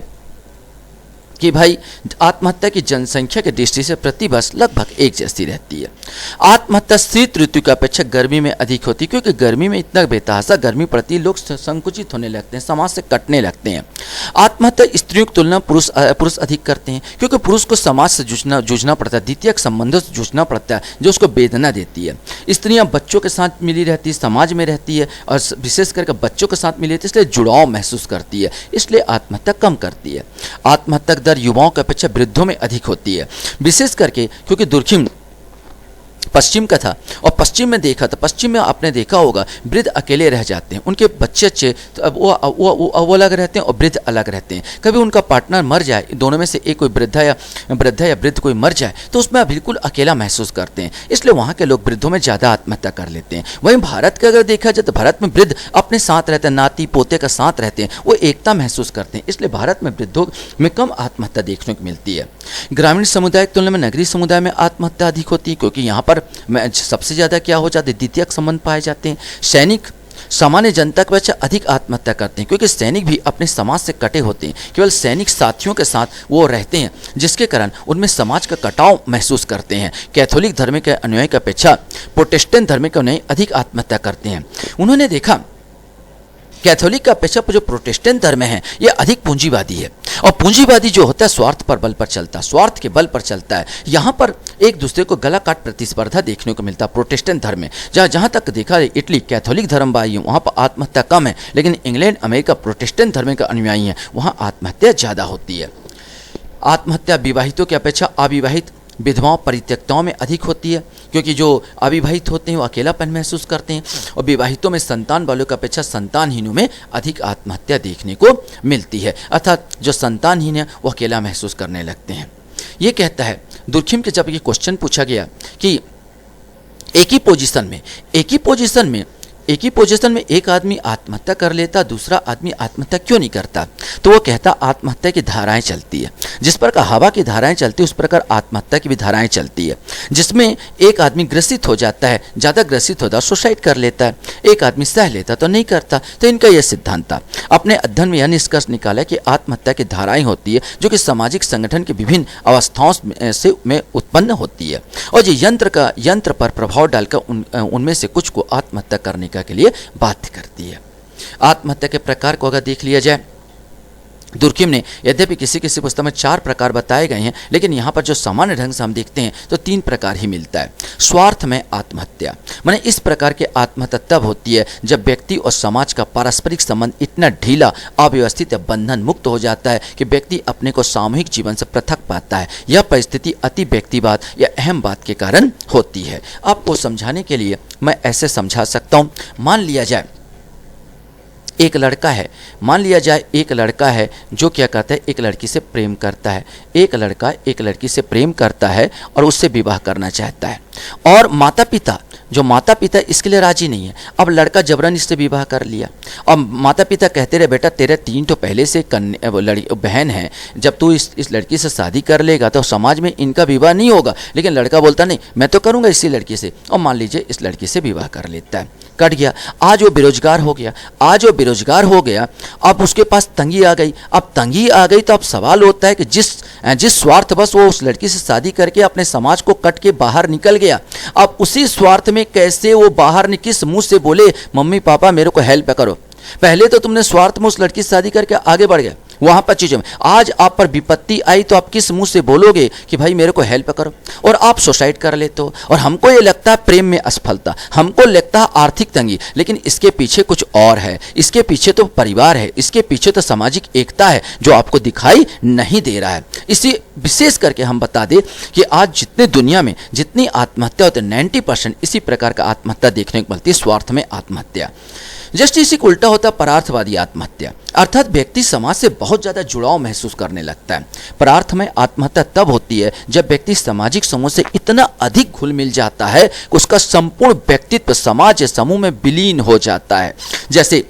S1: कि भाई आत्महत्या की जनसंख्या की दृष्टि से प्रति वर्ष लगभग एक जैसी रहती है। आत्महत्या शीत ऋतु की अपेक्षा गर्मी में अधिक होती है, क्योंकि गर्मी में इतना बेतहाशा गर्मी प्रति लोग संकुचित होने लगते हैं, समाज से कटने लगते हैं। आत्महत्या स्त्रियों की तुलना पुरुष अधिक करते हैं, क्योंकि पुरुष को समाज से जूझना पड़ता है, द्वितीयक संबंधों से जूझना पड़ता है, जो उसको वेदना देती है। स्त्रियां बच्चों के साथ मिली रहती है, समाज में रहती है, और विशेष करके बच्चों के साथ मिली रहती है, इसलिए जुड़ाव महसूस करती है, इसलिए आत्महत्या कम करती है। आत्महत्या दर युवाओं की अपेक्षा वृद्धों में अधिक होती है, विशेष करके क्योंकि दुर्खिम पश्चिम का था, और पश्चिम में देखा था, पश्चिम में आपने देखा होगा वृद्ध अकेले रह जाते हैं, उनके बच्चे अच्छे तो अब वो अलग रहते हैं और वृद्ध अलग रहते हैं। कभी उनका पार्टनर मर जाए, दोनों में से एक कोई वृद्धा या वृद्ध कोई मर जाए, तो उसमें बिल्कुल अकेला महसूस करते हैं, इसलिए वहाँ के लोग वृद्धों में ज़्यादा आत्महत्या कर लेते हैं। वहीं भारत का अगर देखा जाए तो भारत में वृद्ध अपने साथ रहते हैं, नाती पोते का साथ रहते हैं, वो एकता महसूस करते हैं, इसलिए भारत में वृद्धों में कम आत्महत्या देखने को मिलती है। ग्रामीण समुदाय की तुलना में नगरीय समुदाय में आत्महत्या अधिक होती है, क्योंकि यहाँ पर सबसे ज़्यादा क्या हो जाते हैं? द्वितीयक संबंध पाए जाते हैं। सैनिक सामान्य जनता की वजह अधिक आत्महत्या करते हैं, क्योंकि सैनिक भी अपने समाज से कटे होते हैं, केवल सैनिक साथियों के साथ वो रहते हैं, जिसके कारण उनमें समाज का कटाव महसूस करते हैं। कैथोलिक धर्म के अनुयायी की अपेक्षा प्रोटेस्टेंट धर्म के अनुयायी अधिक आत्महत्या करते हैं। उन्होंने देखा कैथोलिक का अपेक्षा जो प्रोटेस्टेंट धर्म है ये अधिक पूंजीवादी है, और पूंजीवादी जो होता है स्वार्थ पर बल पर चलता है, स्वार्थ के बल पर चलता है। यहाँ पर एक दूसरे को गला काट प्रतिस्पर्धा देखने को मिलता है प्रोटेस्टेंट धर्म में। जहाँ तक देखा है इटली कैथोलिक धर्म भाई वहाँ पर आत्महत्या कम है, लेकिन इंग्लैंड अमेरिका प्रोटेस्टेंट धर्म का अनुयायी है, वहाँ आत्महत्या ज़्यादा होती है। आत्महत्या विवाहितों की अपेक्षा अविवाहित विधवाओं परित्यक्ताओं में अधिक होती है, क्योंकि जो अविवाहित होते हैं वो अकेलापन महसूस करते हैं, और विवाहितों में संतान वालों की अपेक्षा संतानहीनों में अधिक आत्महत्या देखने को मिलती है, अर्थात जो संतानहीन है वो अकेला महसूस करने लगते हैं। ये कहता है दुर्खिम के जब ये क्वेश्चन पूछा गया कि एक ही पोजीशन में एक आदमी आत्महत्या कर लेता, दूसरा आदमी आत्महत्या क्यों नहीं करता, तो वो कहता आत्महत्या की धाराएं चलती है। जिस प्रकार हवा की धाराएं चलती है उस प्रकार आत्महत्या की भी धाराएं चलती है, जिसमें एक आदमी ग्रसित हो जाता है, ज़्यादा ग्रसित होता है सुसाइड कर लेता है, एक आदमी सह लेता तो नहीं करता। तो इनका यह सिद्धांत था। अपने अध्ययन में यह निष्कर्ष निकाला कि आत्महत्या की धाराएं होती है जो कि सामाजिक संगठन की विभिन्न अवस्थाओं में उत्पन्न होती है, और ये यंत्र पर प्रभाव डालकर उनमें से कुछ को आत्महत्या करने के लिए बाध्य करती है। आत्महत्या के प्रकार को अगर देख लिया जाए, दुर्खिम ने यद्यपि किसी पुस्तक में 4 प्रकार बताए गए हैं, लेकिन यहाँ पर जो सामान्य ढंग से हम देखते हैं तो 3 प्रकार ही मिलता है। स्वार्थ में आत्महत्या, माने इस प्रकार की आत्महत्या तब होती है जब व्यक्ति और समाज का पारस्परिक संबंध इतना ढीला, अव्यवस्थित या बंधन मुक्त हो जाता है कि व्यक्ति अपने को सामूहिक जीवन से पृथक पाता है। यह परिस्थिति अति व्यक्तिवाद या अहम बात के कारण होती है। आपको समझाने के लिए मैं ऐसे समझा सकता हूँ। मान लिया जाए एक लड़का है जो क्या करता है, एक लड़की से प्रेम करता है। एक लड़का एक लड़की से प्रेम करता है और उससे विवाह करना चाहता है, और माता पिता इसके लिए राजी नहीं है। अब लड़का जबरन इससे विवाह कर लिया, और माता पिता कहते रहे बेटा तेरे 3 तो पहले से बहन है, जब तू इस लड़की से शादी कर लेगा तो समाज में इनका विवाह नहीं होगा। लेकिन लड़का बोलता नहीं, मैं तो करूँगा इसी लड़की से, और मान लीजिए इस लड़की से विवाह कर लेता है। कट गया। आज वो बेरोजगार हो गया, अब उसके पास तंगी आ गई। अब तंगी आ गई तो अब सवाल होता है कि जिस स्वार्थवश वो उस लड़की से शादी करके अपने समाज को कट के बाहर निकल गया, अब उसी स्वार्थ में कैसे वो बाहर किस मुंह से बोले मम्मी पापा मेरे को हेल्प करो। पहले तो तुमने स्वार्थ में उस लड़की से शादी करके आगे बढ़ गए, वहां पर चीज़ों में आज आप पर विपत्ति आई तो आप किस मुंह से बोलोगे कि भाई मेरे को हेल्प करो, और आप सुसाइड कर लेते हो। और हमको ये लगता है प्रेम में असफलता, हमको लगता है आर्थिक तंगी, लेकिन इसके पीछे कुछ और है। इसके पीछे तो परिवार है, इसके पीछे तो सामाजिक एकता है जो आपको दिखाई नहीं दे रहा है। इसी विशेष करके हम बता दें कि आज जितने दुनिया में जितनी आत्महत्या होती है 90% इसी प्रकार का आत्महत्या देखने को मिलती है, स्वार्थ में आत्महत्या। जस्ट इसी को उल्टा होता है परार्थवादी आत्महत्या, अर्थात व्यक्ति समाज से बहुत ज़्यादा जुड़ाव महसूस करने लगता है। परार्थ में आत्महत्या तब होती है जब व्यक्ति सामाजिक समूह से इतना अधिक घुल मिल जाता है कि उसका संपूर्ण व्यक्तित्व समाज या समूह में विलीन हो जाता है। जैसे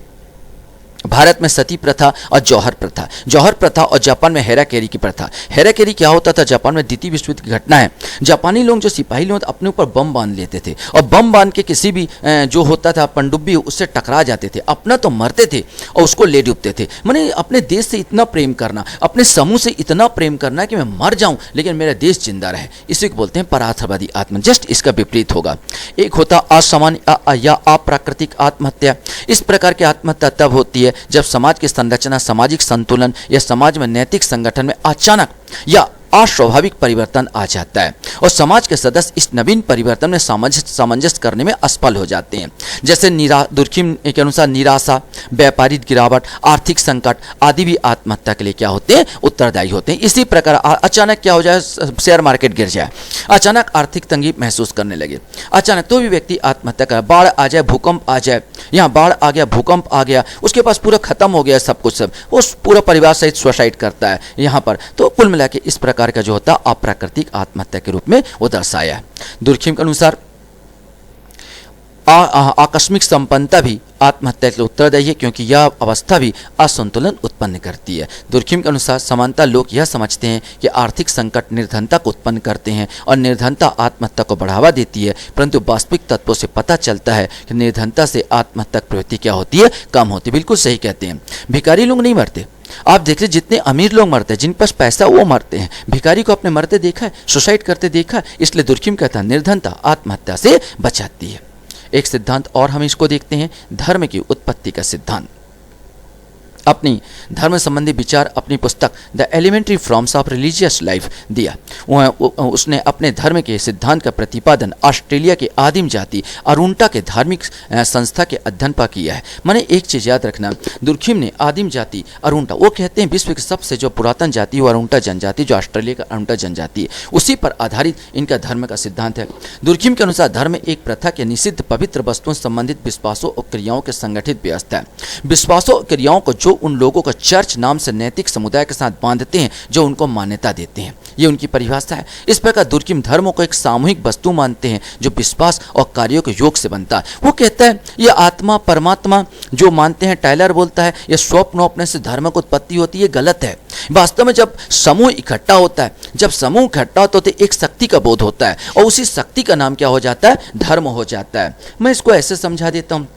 S1: भारत में सती प्रथा और जौहर प्रथा और जापान में हेराकेरी की प्रथा। हेराकेरी क्या होता था? जापान में द्वितीय विश्व युद्ध की घटना है। जापानी लोग जो सिपाही लोग अपने ऊपर बम बांध लेते थे और बम बांध के किसी भी जो होता था पनडुब्बी उससे टकरा जाते थे, अपना तो मरते थे और उसको ले डूबते थे। माने अपने देश से इतना प्रेम करना, अपने समूह से इतना प्रेम करना कि मैं मर जाऊं लेकिन मेरा देश जिंदा रहे, इसी को बोलते हैं परार्थवादी आत्मा। जस्ट इसका विपरीत होगा। एक होता असामान्य या अप्राकृतिक आत्महत्या। इस प्रकार की आत्महत्या तब होती है जब समाज की संरचना, सामाजिक संतुलन या समाज में नैतिक संगठन में अचानक या अस्वाभाविक परिवर्तन आ जाता है और समाज के सदस्य इस नवीन परिवर्तन में सामंजस्य करने में असफल हो जाते हैं। जैसे दुर्खिम के अनुसार निराशा, व्यापारिक गिरावट, आर्थिक संकट आदि भी आत्महत्या के लिए क्या होते हैं? उत्तरदायी होते हैं। इसी प्रकार अचानक क्या हो जाए, शेयर मार्केट गिर जाए, अचानक आर्थिक तंगी महसूस करने लगे, अचानक तो भी व्यक्ति आत्महत्या करे। बाढ़ आ जाए, भूकंप आ जाए, यहाँ बाढ़ आ गया, भूकंप आ गया, उसके पास पूरा खत्म हो गया सब कुछ, सब उस पूरा परिवार सहित सुसाइड करता है यहाँ पर। तो कुल मिला के इस प्रकार का जो होता है अप्राकृतिक आत्महत्या के रूप में वो दर्शाया है। दुर्खिम के अनुसार आकस्मिक संपन्नता भी आत्महत्या के लिए उत्तरदायी है क्योंकि यह अवस्था भी असंतुलन उत्पन्न करती है। दुर्खिम के अनुसार समानता लोग यह समझते हैं कि आर्थिक संकट निर्धनता को उत्पन्न करते हैं और निर्धनता आत्महत्या को बढ़ावा देती है, परंतु वास्तविक तत्वों से पता चलता है कि निर्धनता से आत्महत्या प्रवृत्ति क्या होती है? कम होती है। बिल्कुल सही कहते हैं। भिखारी लोग नहीं मरते। आप देख लीजिए जितने अमीर लोग मरते हैं, जिन पास पैसा वो मरते हैं। भिखारी को आपने मरते देखा है? सुसाइड करते देखा है? इसलिए दुर्खिम कहता है निर्धनता आत्महत्या से बचाती है। एक सिद्धांत और हम इसको देखते हैं, धर्म की उत्पत्ति का सिद्धांत। अपनी धर्म संबंधी विचार अपनी पुस्तक the elementary forms of religious life दिया। उसने अपने धर्म के सिद्धांत का प्रतिपादन ऑस्ट्रेलिया के आदिम जाति अरुंटा के धार्मिक संस्था के अध्ययन पर किया है। मैंने एक चीज़ याद रखना, दुर्खिम ने आदिम जाति अरुंटा, वो कहते हैं विश्व की सबसे जो पुरातन जाति वो अरुंटा जनजाति, जो ऑस्ट्रेलिया का अरुंटा जनजाति है, उसी पर आधारित इनका धर्म का सिद्धांत है। दुर्खिम के अनुसार धर्म एक प्रथा के निषिद्ध पवित्र वस्तुओं संबंधित विश्वासों और क्रियाओं के संगठित व्यवस्था है। विश्वासों और क्रियाओं को जो उन लोगों को चर्च नाम से नैतिक समुदाय के साथ बांधते हैं जो उनको मान्यता देते हैं, ये उनकी परिभाषा है। इस प्रकार दुर्खिम धर्म को एक सामूहिक वस्तु मानते हैं जो विश्वास और कार्यों के योग से बनता है। वो कहता है ये आत्मा परमात्मा जो मानते हैं, टायलर बोलता है ये स्वप्न अपने से धर्म की उत्पत्ति होती है, गलत है। वास्तव में जब समूह इकट्ठा होता है, जब समूह इकट्ठा होता है तो एक शक्ति का बोध होता है और उसी शक्ति का नाम क्या हो जाता है? धर्म हो जाता है। मैं इसको ऐसे समझा देता हूँ।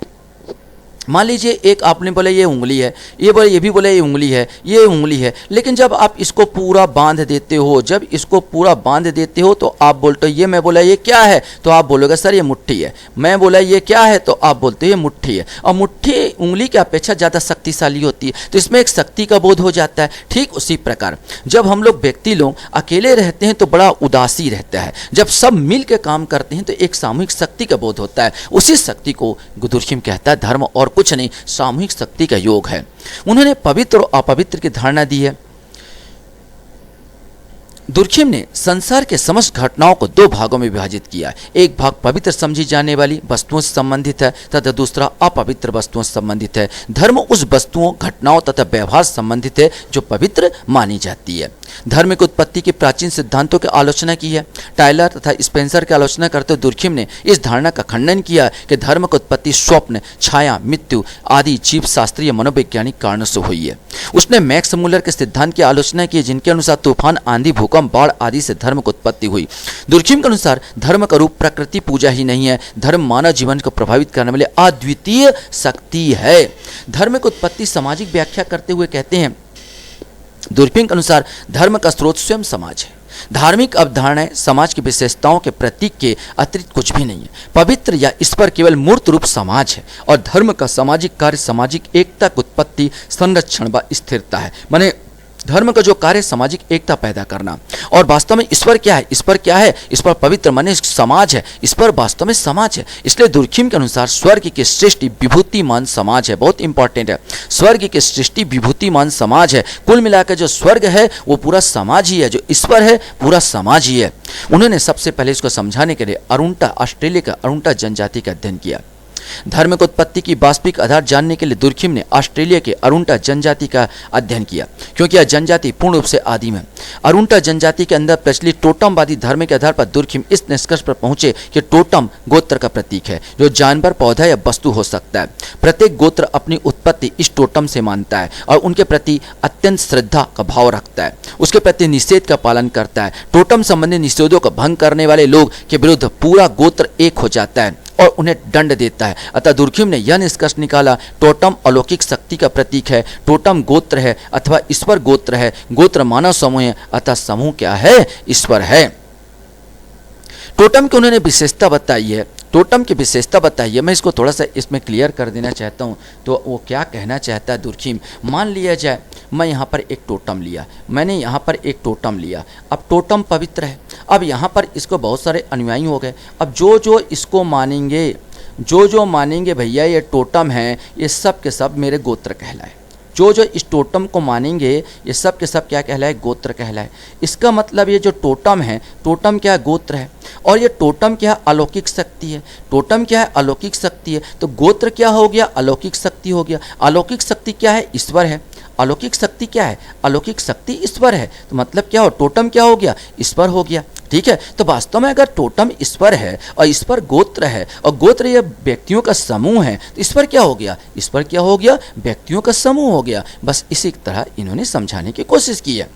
S1: मान लीजिए एक आपने बोला ये उंगली है, ये भी बोला ये उंगली है, ये उंगली है, लेकिन जब आप इसको पूरा बांध देते हो, जब इसको पूरा बांध देते हो तो आप बोलते हो ये, मैं बोला ये क्या है तो आप बोलोगे सर ये मुट्ठी है, मैं बोला ये क्या है तो आप बोलते हो ये मुट्ठी है। और मुट्ठी उंगली की अपेक्षा ज़्यादा शक्तिशाली होती है, तो इसमें एक शक्ति का बोध हो जाता है। ठीक उसी प्रकार जब हम लोग व्यक्ति लोग अकेले रहते हैं तो बड़ा उदासी रहता है, जब सब मिल के काम करते हैं तो एक सामूहिक शक्ति का बोध होता है। उसी शक्ति को दुर्खिम कहता है धर्म और कुछ नहीं, सामूहिक शक्ति का योग है। उन्होंने पवित्र और अपवित्र की धारणा दी है। दुर्खिम ने संसार के समस्त घटनाओं को दो भागों में विभाजित किया है। एक भाग पवित्र समझी जाने वाली वस्तुओं से संबंधित है तथा दूसरा अपवित्र वस्तुओं से संबंधित है। धर्म उस वस्तुओं, घटनाओं तथा व्यवहार से संबंधित है जो पवित्र मानी जाती है। धर्म की उत्पत्ति के प्राचीन सिद्धांतों की आलोचना की है। टायलर तथा स्पेंसर की आलोचना करते हुए दुर्खिम ने इस धारणा का खंडन किया कि धर्म की उत्पत्ति स्वप्न, छाया, मृत्यु आदि जीव शास्त्रीय मनोवैज्ञानिक कारणों से हुई है। उसने मैक्स मुलर के सिद्धांत की आलोचना की जिनके अनुसार तूफान, आंधी, भूकंप, बाढ़ आदि से धर्म की उत्पत्ति हुई। दुर्खिम के अनुसार धर्म का रूप प्रकृति पूजा ही नहीं है, धर्म मानव जीवन को प्रभावित करने वाली अद्वितीय शक्ति है। धर्म की उत्पत्ति सामाजिक व्याख्या करते हुए कहते हैं दुर्खिम के अनुसार धर्म का स्रोत स्वयं समाज है। धार्मिक अवधारणाएं समाज की विशेषताओं के प्रतीक के अतिरिक्त कुछ भी नहीं है। पवित्र या ईश्वर केवल मूर्त रूप समाज है और धर्म का सामाजिक कार्य सामाजिक एकता की उत्पत्ति, संरक्षण व स्थिरता है। माने धर्म का जो कार्य सामाजिक एकता पैदा करना। और वास्तव में ईश्वर क्या है? ईश्वर क्या है? ईश्वर पवित्र माने समाज है, ईश्वर वास्तव में समाज है। इसलिए दुर्खिम के अनुसार स्वर्ग की सृष्टि विभूतिमान समाज है। बहुत इंपॉर्टेंट है, स्वर्ग की सृष्टि विभूतिमान समाज है। कुल मिलाकर जो स्वर्ग है वो पूरा समाज ही है, जो ईश्वर है पूरा समाज ही है। उन्होंने सबसे पहले इसको समझाने के लिए अरुंटा, ऑस्ट्रेलिया का अरुंटा जनजाति का अध्ययन किया। धार्मिक उत्पत्ति की वास्तविक आधार जानने के लिए दुर्खिम ने ऑस्ट्रेलिया के अरुंटा जनजाति का अध्ययन किया, क्योंकि यह जनजाति पूर्ण रूप से आदिम है। अरुंटा जनजाति के अंदर प्रचलित टोटमवादी धर्म के आधार पर दुर्खिम इस निष्कर्ष पर पहुंचे कि टोटम गोत्र का प्रतीक है, जो जानवर, पौधा या वस्तु हो सकता है। प्रत्येक गोत्र अपनी उत्पत्ति इस टोटम से मानता है और उनके प्रति अत्यंत श्रद्धा का भाव रखता है, उसके प्रति निषेध का पालन करता है। टोटम संबंधी निषेधों का भंग करने वाले लोग के विरुद्ध पूरा गोत्र एक हो जाता है और उन्हें दंड देता है। अतः दुर्खिम ने यह निष्कर्ष निकाला, टोटम अलौकिक शक्ति का प्रतीक है, टोटम गोत्र है अथवा ईश्वर गोत्र है, गोत्र मानव समूह है, अतः समूह क्या है? ईश्वर है। टोटम की उन्होंने विशेषता बताई है, टोटम की विशेषता बताइए। मैं इसको थोड़ा सा इसमें क्लियर कर देना चाहता हूँ। तो वो क्या कहना चाहता है दुर्खिम, मान लिया जाए मैं यहाँ पर एक टोटम लिया, मैंने यहाँ पर एक टोटम लिया। अब टोटम पवित्र है, अब यहाँ पर इसको बहुत सारे अनुयायी हो गए। अब जो जो इसको मानेंगे, जो जो मानेंगे भैया ये टोटम है, ये सब के सब मेरे गोत्र कहलाए। जो जो इस टोटम को मानेंगे ये सब के सब क्या कहलाए? गोत्र कहलाए। इसका मतलब ये जो टोटम है, टोटम क्या गोत्र है, और ये टोटम क्या है? अलौकिक शक्ति है। टोटम क्या है? अलौकिक शक्ति है। तो गोत्र क्या हो गया? अलौकिक शक्ति हो गया। अलौकिक शक्ति क्या है? ईश्वर है। अलौकिक शक्ति क्या है? अलौकिक शक्ति ईश्वर है। तो मतलब क्या हो? टोटम क्या हो गया? ईश्वर हो गया। ठीक है, तो वास्तव में अगर टोटम ईश्वर है और ईश्वर गोत्र है और गोत्र ये व्यक्तियों का समूह है, तो ईश्वर क्या हो गया? ईश्वर क्या हो गया? व्यक्तियों का समूह हो गया। बस इसी तरह इन्होंने समझाने की कोशिश की है।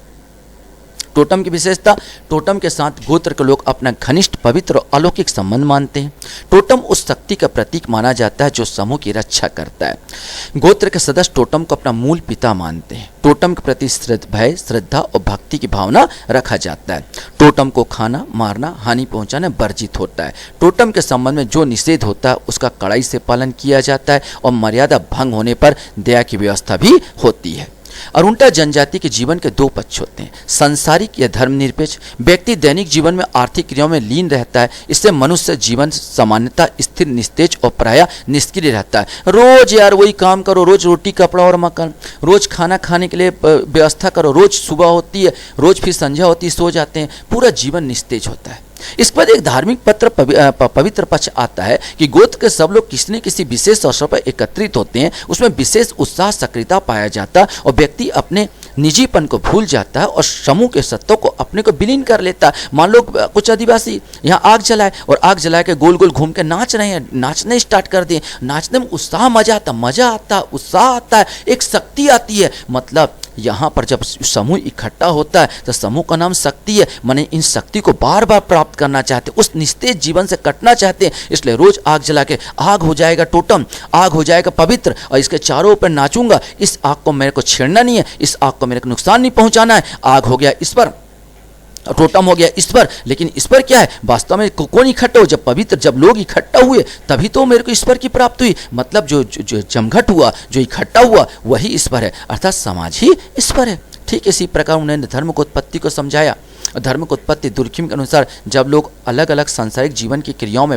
S1: टोटम की विशेषता, टोटम के साथ गोत्र के लोग अपना घनिष्ठ, पवित्र और अलौकिक संबंध मानते हैं। टोटम उस शक्ति का प्रतीक माना जाता है जो समूह की रक्षा करता है। गोत्र के सदस्य टोटम को अपना मूल पिता मानते हैं। टोटम के प्रति भय, श्रद्धा और भक्ति की भावना रखा जाता है। टोटम को खाना, मारना, हानि पहुंचाना वर्जित होता है। टोटम के संबंध में जो निषेध होता है उसका कड़ाई से पालन किया जाता है और मर्यादा भंग होने पर दया की व्यवस्था भी होती है। अरुंटा जनजाति के जीवन के दो पक्ष होते हैं, सांसारिक या धर्मनिरपेक्ष। व्यक्ति दैनिक जीवन में आर्थिक क्रियाओं में लीन रहता है, इससे मनुष्य जीवन सामान्यतः स्थिर, निस्तेज और प्रायः निष्क्रिय रहता है। रोज यार वही काम करो, रोज रोटी, कपड़ा और मकान, रोज खाना खाने के लिए व्यवस्था करो, रोज सुबह होती है, रोज फिर संध्या होती है, सो जाते हैं, पूरा जीवन निस्तेज होता है। इस पर एक धार्मिक पवित्र पक्ष आता है कि गोत्र के सब लोग किसी न किसी विशेष अवसर पर एकत्रित होते हैं, उसमें विशेष उत्साह, सक्रियता पाया जाता है और व्यक्ति अपने निजीपन को भूल जाता है और समूह के सत्यों को अपने को विलीन कर लेता है। मान लो कुछ आदिवासी यहाँ आग जलाए और आग जला के गोल गोल घूम के नाच रहे हैं, नाचने स्टार्ट कर दिए। नाचने में उत्साह, मजा आता, उत्साह आता है, एक शक्ति आती है। मतलब यहाँ पर जब समूह इकट्ठा होता है तो समूह का नाम शक्ति है। माने इन शक्ति को बार बार प्राप्त करना चाहते, उस निस्तेज जीवन से कटना चाहते हैं। इसलिए रोज आग जला के, आग हो जाएगा टोटम, आग हो जाएगा पवित्र और इसके चारों ऊपर नाचूंगा। इस आग को मेरे को छेड़ना नहीं है, इस आग को मेरे को नुकसान नहीं पहुंचाना है। आग हो गया ईश्वर, टोटम हो गया ईश्वर। लेकिन ईश्वर क्या है? वास्तव में कौन इकट्ठा हो? जब पवित्र, जब लोग इकट्ठा हुए तभी तो मेरे को ईश्वर की प्राप्ति हुई। मतलब जो जमघट हुआ, जो इकट्ठा हुआ, वही ईश्वर है, अर्थात समाज ही ईश्वर है। ठीक इसी प्रकार उन्होंने धर्म की उत्पत्ति को समझाया। धर्म की उत्पत्ति दुर्खिम के अनुसार जब लोग अलग अलग सांसारिक जीवन की क्रियाओं में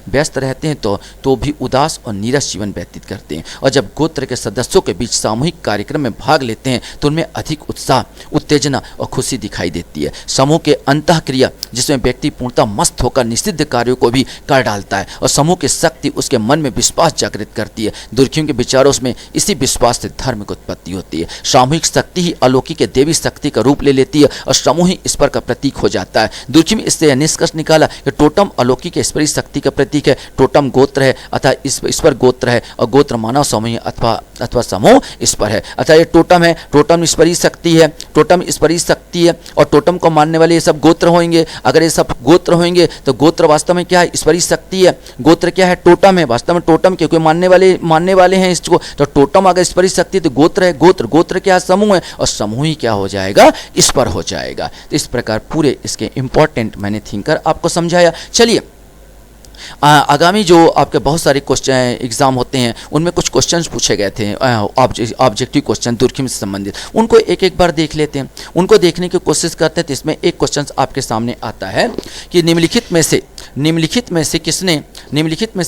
S1: व्यस्त रहते हैं तो भी उदास और नीरस जीवन व्यतीत करते हैं, और जब गोत्र के सदस्यों के बीच सामूहिक कार्यक्रम में भाग लेते हैं तो उनमें अधिक उत्साह, उत्तेजना और खुशी दिखाई देती है। समूह के अंतःक्रिया जिसमें व्यक्ति पूर्णतः मस्त होकर निषिद्ध कार्यों को भी कर डालता है और समूह की शक्ति उसके मन में विश्वास जागृत करती है। दुर्खिम के विचारों में इसी विश्वास से धर्म की उत्पत्ति होती है। सामूहिक शक्ति ही अलौकिक के देवी शक्ति का रूप ले लेती है और समूह ही ईश्वर का प्रतीक हो जाता है। दुर्खिम इससे यह निष्कर्ष निकाला कि टोटम अलौकिक ईश्वरीय शक्ति का प्रतीक है। टोटम गोत्र है अतः ईश्वर गोत्र है और गोत्र मानव समूह अथवा समूह ईश्वर है। अतः ये टोटम है, टोटम ईश्वरीय शक्ति है, टोटम ईश्वरीय शक्ति है और टोटम को मानने वाले ये सब गोत्र होंगे। अगर ये सब गोत्र होंगे तो गोत्र वास्तव में क्या है? ईश्वरीय शक्ति है। गोत्र क्या है? टोटम है। वास्तव में टोटम क्योंकि मानने वाले हैं इसको, तो टोटम अगर ईश्वरीय शक्ति तो गोत्र है। गोत्र क्या? समूह है और समूह ही क्या हो जाएगा? ईश्वर हो जाएगा। तो इस प्रकार पूरे इसके इंपॉर्टेंट मैंने थिंकर आपको समझाया। चलिए आगामी जो आपके बहुत सारे क्वेश्चन एग्जाम होते हैं उनमें कुछ क्वेश्चंस पूछे गए थे ऑब्जेक्टिव क्वेश्चन दुर्खिम से संबंधित, उनको एक एक बार देख लेते हैं, उनको देखने की कोशिश करते हैं। तो इसमें एक क्वेश्चन आपके सामने आता है कि निम्नलिखित में से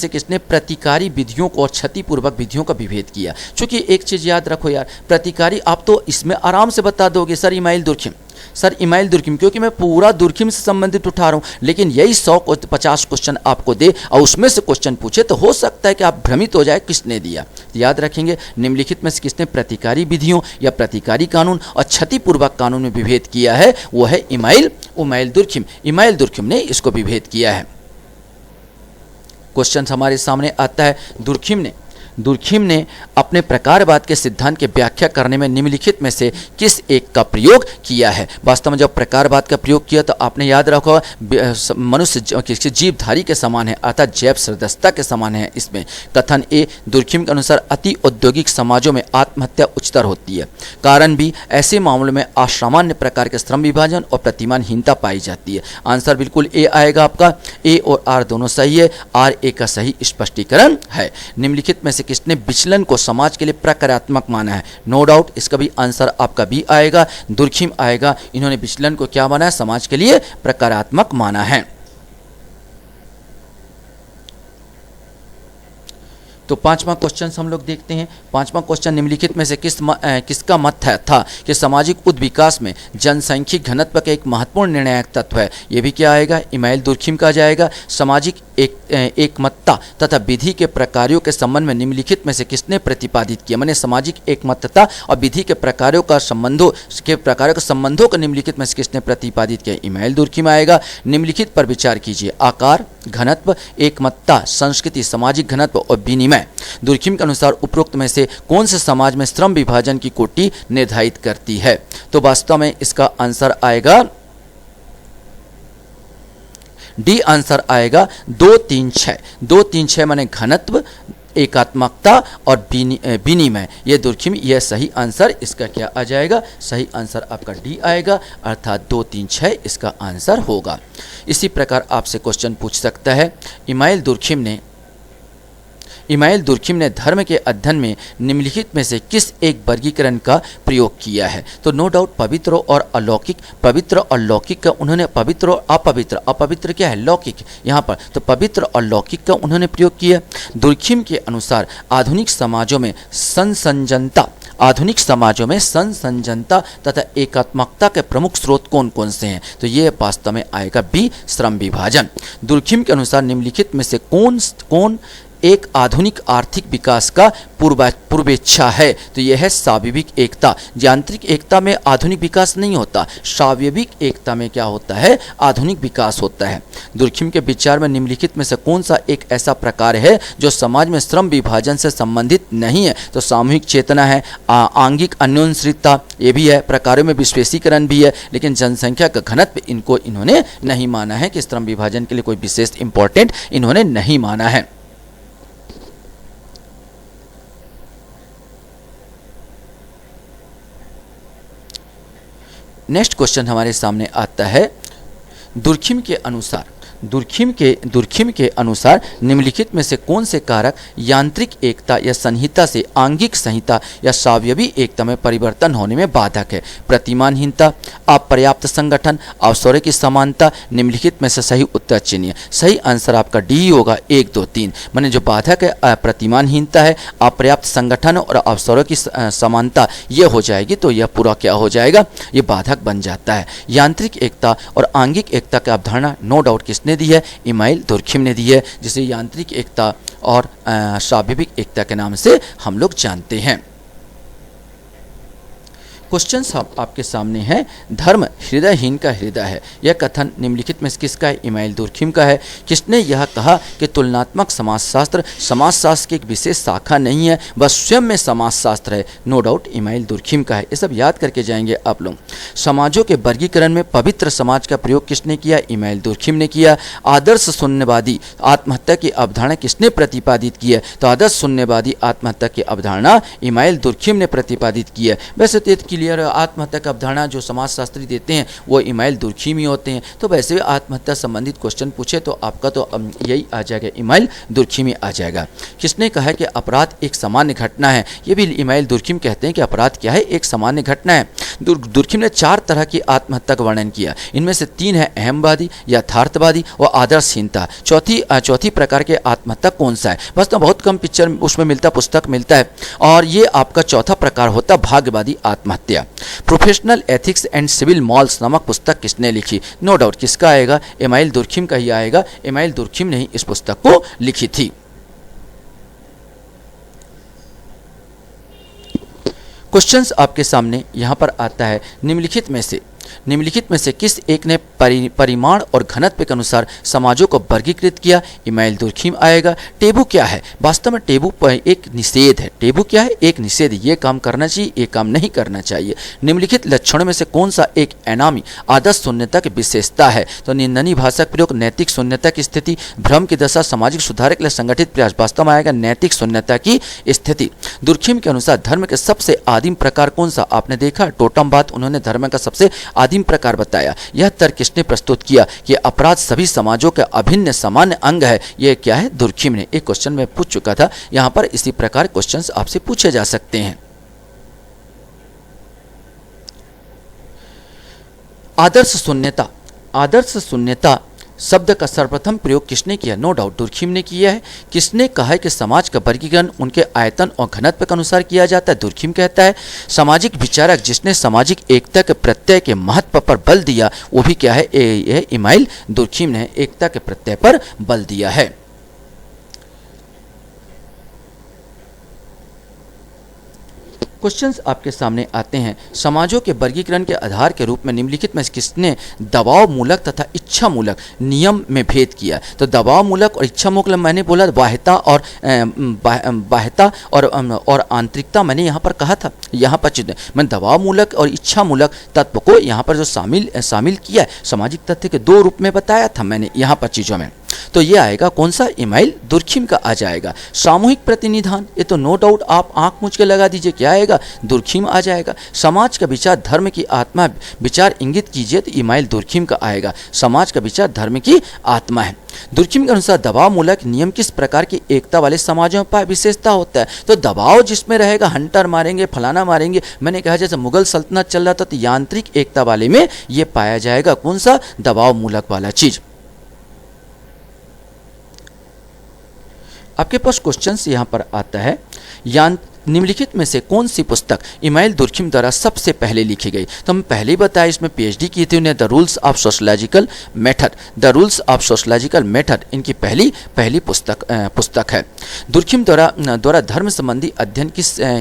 S1: किसने प्रतिकारी विधियों को और क्षतिपूर्वक विधियों का विभेद किया। क्योंकि एक चीज़ याद रखो यार, प्रतिकारी आप तो इसमें आराम से बता दोगे sir email Durkheim, sir email Durkheim, क्योंकि मैं पूरा दुर्खिम से संबंधित उठा रहा हूँ, लेकिन यही 150 क्वेश्चन आपको दे और उसमें से क्वेश्चन पूछे तो हो सकता है कि आप भ्रमित हो जाए किसने दिया। याद रखेंगे निम्नलिखित में से किसने प्रतिकारी विधियों या प्रतिकारी कानून और क्षतिपूर्वक कानून में विभेद किया है, वो है इमाइल दुर्खिम। इमाइल दुर्खिम ने इसको विभेद किया है। क्वेश्चन हमारे सामने आता है, दुर्खिम ने अपने प्रकारवाद के सिद्धांत की व्याख्या करने में निम्नलिखित में से किस एक का प्रयोग किया है। वास्तव में जब प्रकारवाद का प्रयोग किया तो आपने याद रखा मनुष्य किसी जीवधारी के समान है, अर्थात जैव सदस्यता के समान है। इसमें कथन ए, दुर्खिम के अनुसार अति औद्योगिक समाजों में आत्महत्या उच्चतर होती है। कारण बी, ऐसे मामलों में असामान्य प्रकार के श्रम विभाजन और प्रतिमानहीनता पाई जाती है। आंसर बिल्कुल ए आएगा आपका। ए और आर दोनों सही है, आर ए का सही स्पष्टीकरण है। निम्नलिखित में से किसने विचलन को समाज के लिए प्रकारात्मक माना है। नो डाउट इसका भी आंसर आपका बी आएगा, दुर्खिम आएगा। इन्होंने विचलन को क्या माना है, समाज के लिए प्रकारात्मक माना है। तो पांचवा क्वेश्चन हम लोग देखते हैं। पांचवा क्वेश्चन निम्नलिखित में से किसका मत था कि सामाजिक उद्विकास में जनसांख्यिक घनत्व का एक महत्वपूर्ण निर्णायक तत्व है। ये भी क्या आएगा, इमाइल दुर्खिम का जाएगा। सामाजिक एकमतता तथा विधि के प्रकारों के संबंध में निम्नलिखित में से किसने प्रतिपादित किया। माने सामाजिक एकमतता और विधि के प्रकारों का संबंधों को निम्नलिखित में से किसने प्रतिपादित किया, इमाइल दुर्खिम आएगा। निम्नलिखित पर विचार कीजिए, आकार, घनत्व, एकमतता, संस्कृति, सामाजिक घनत्व और विनिमय। दुर्खिम के अनुसार उपरोक्त में से कौन से समाज में श्रम विभाजन की कोटि निर्धारित करती है। तो वास्तव में इसका आंसर आएगा डी, आंसर आएगा 2, 3, 6। 2, 3, 6 माने घनत्व, एकात्मकता और विनिमय। ये दुर्खिम, यह सही आंसर इसका क्या आ जाएगा, सही आंसर आपका डी आएगा, अर्थात 2, 3, 6 इसका आंसर होगा। इसी प्रकार आपसे क्वेश्चन पूछ सकता है, इमाइल दुर्खिम ने धर्म के अध्ययन में निम्नलिखित में से किस एक वर्गीकरण का प्रयोग किया है। तो नो डाउट पवित्र और अलौकिक, पवित्र और लौकिक का उन्होंने, पवित्र और अपवित्र, अपवित्र क्या है, लौकिक यहाँ पर, तो पवित्र और लौकिक का उन्होंने प्रयोग किया। दुर्खिम के अनुसार आधुनिक समाजों में संसंजनता तथा एकात्मकता के प्रमुख स्रोत कौन कौन से हैं। तो ये वास्तव में आएगा बी, श्रम विभाजन। दुर्खिम के अनुसार निम्नलिखित में से कौन एक आधुनिक आर्थिक विकास का पूर्वेच्छा है। तो यह है स्वाभाविक एकता। यांत्रिक एकता में आधुनिक विकास नहीं होता, स्वाभाविक एकता में क्या होता है, आधुनिक विकास होता है। दुर्खिम के विचार में निम्नलिखित में से कौन सा एक ऐसा प्रकार है जो समाज में श्रम विभाजन से संबंधित नहीं है। तो सामूहिक चेतना है, आंगिक अन्योन्याश्रितता ये भी है, प्रकारों में विशेषीकरण भी है, लेकिन जनसंख्या का घनत्व इनको इन्होंने नहीं माना है कि श्रम विभाजन के लिए कोई विशेष इंपॉर्टेंट इन्होंने नहीं माना है। नेक्स्ट क्वेश्चन हमारे सामने आता है, दुर्खिम के अनुसार निम्नलिखित में से कौन से कारक यांत्रिक एकता या संहिता से आंगिक संहिता या स्वावयवी एकता में परिवर्तन होने में बाधक है। प्रतिमानहीनता, अपर्याप्त संगठन, अवसरों की समानता। निम्नलिखित में से सही उत्तर चुनिए। सही आंसर आपका डी होगा, 1, 2, 3। माने जो बाधक है प्रतिमानहीनता है, अपर्याप्त संगठन और अवसरों की समानता, ये हो जाएगी तो यह पूरा क्या हो जाएगा, ये बाधक बन जाता है। यांत्रिक एकता और आंगिक एकता की अवधारणा नो डाउट किसने दी है, इमाइल दुर्खिम ने दी है, जिसे यांत्रिक एकता और स्वाभाविक एकता के नाम से हम लोग जानते हैं। क्वेश्चन आपके सामने है, धर्म हृदयहीन का हृदय है। यह कथन निम्नलिखित में किसका है, इमाइल दुर्खिम का है। किसने यह कहा कि तुलनात्मक समाजशास्त्र की एक विशेष शाखा नहीं है, वह स्वयं में समाजशास्त्र है। नो डाउट इमाइल दुर्खिम का है। ये सब याद करके जाएंगे आप लोग। समाजों के वर्गीकरण में पवित्र समाज का प्रयोग किसने किया, इमाइल दुर्खिम ने किया। आदर्श शून्यवादी आत्महत्या की अवधारणा किसने प्रतिपादित की है, तो आदर्श शून्यवादी आत्महत्या की अवधारणा इमाइल दुर्खिम ने प्रतिपादित की है। वैसे तो क्लियर, आत्महत्या की अवधारणा जो समाजशास्त्री देते हैं वो इमाइल दुर्खिम ही होते हैं। तो वैसे भी आत्महत्या संबंधित क्वेश्चन पूछे तो आपका तो यही आ जाएगा, इमाइल दुर्खिम ही आ जाएगा। किसने कहा है कि अपराध एक सामान्य घटना है, ये भी इमाइल दुर्खिम कहते हैं कि अपराध क्या है, एक सामान्य घटना है। दुर्खिम ने 4 तरह की आत्महत्या का वर्णन किया। इनमें से 3 है अहमवादी, यथार्थवादी और आदर्शहीनता। चौथी प्रकार के आत्महत्या कौन सा है, बस तो बहुत कम पिक्चर उसमें मिलता, पुस्तक मिलता है। और ये आपका चौथा प्रकार होता भाग्यवादी आत्महत्या। हत्या। Professional ethics and civil morals नामक पुस्तक किसने लिखी? नो डाउट किसका आएगा? इमाइल दुर्खिम का ही आएगा। इमाइल दुर्खिम ने ही इस पुस्तक को लिखी थी। क्वेश्चंस आपके सामने यहां पर आता है, निम्नलिखित में से किस एक ने परिमाण और घनत्व के अनुसार समाजों को वर्गीकृत किया? इमाइल दुर्खिम आएगा। टेबू क्या है? वास्तव में टेबू एक निषेध है। टेबू क्या है? एक निषेध। ये काम करना चाहिए, ये काम नहीं करना चाहिए। निम्नलिखित लक्षणों में से कौन सा एक एनामी आदर्श शून्यता की विशेषता है? तो निंदनीय भाषा का प्रयोग, नैतिक शून्यता की स्थिति, भ्रम की दशा, सामाजिक सुधार के लिए संगठित प्रयास। वास्तव में आएगा नैतिक शून्यता की स्थिति। दुर्खिम के अनुसार धर्म के सबसे आदिम प्रकार कौन सा? आपने देखा टोटमवाद, उन्होंने धर्म का सबसे आदिम प्रकार बताया। यह तर्क किसने प्रस्तुत किया कि अपराध सभी समाजों का अभिन्न सामान्य अंग है? यह क्या है? दुर्खिम ने। एक क्वेश्चन में पूछ चुका था, यहां पर इसी प्रकार क्वेश्चंस आपसे पूछे जा सकते हैं। आदर्श शून्यता। आदर्श शून्यता शब्द का सर्वप्रथम प्रयोग किसने किया? नो डाउट दुर्खिम ने किया है। किसने कहा है कि समाज का वर्गीकरण उनके आयतन और घनत्व के अनुसार किया जाता है? दुर्खिम कहता है। सामाजिक विचारक जिसने सामाजिक एकता के प्रत्यय के महत्व पर बल दिया, वो भी क्या है? ये इमाइल दुर्खिम ने एकता के प्रत्यय पर बल दिया है। क्वेश्चंस आपके सामने आते हैं, समाजों के वर्गीकरण के आधार के रूप में निम्नलिखित में किसने दबाव मूलक तथा इच्छा मूलक नियम में भेद किया? तो दबाव मूलक और इच्छा मूलक मैंने बोला, बाह्यता और आंतरिकता मैंने यहाँ पर कहा था। यहाँ पर मैं दबाव मूलक और इच्छा मूलक तत्व को यहाँ पर जो शामिल किया है, सामाजिक तथ्य के दो रूप में बताया था मैंने यहाँ पर चीज़ों में। तो ये आएगा कौन सा? इमाइल दुर्खिम का आ जाएगा। सामूहिक प्रतिनिधान, ये तो नो डाउट आप आंख मूंझ के लगा दीजिए, क्या आएगा? दुर्खिम आ जाएगा। समाज का विचार धर्म की आत्मा विचार इंगित कीजिए, तो इमाइल दुर्खिम का आएगा। समाज का विचार धर्म की आत्मा है। दुर्खिम के अनुसार दबाव मूलक नियम किस प्रकार की एकता वाले समाजों पर विशेषता होता है? तो दबाव जिसमें रहेगा, हंटर मारेंगे, फलाना मारेंगे, मैंने कहा जैसे मुगल सल्तनत चल रहा था, तो यांत्रिक एकता वाले में ये पाया जाएगा कौन सा? दबाव मूलक वाला चीज। आपके पास क्वेश्चंस यहाँ पर आता है, निम्नलिखित में से कौन सी पुस्तक इमाइल दुर्खिम द्वारा सबसे पहले लिखी गई? तो हम पहले ही बताया, इसमें पीएचडी की थी उन्हें, the rules of sociological method. The rules of sociological method इनकी पहली पुस्तक है। दुर्खिम द्वारा धर्म संबंधी अध्ययन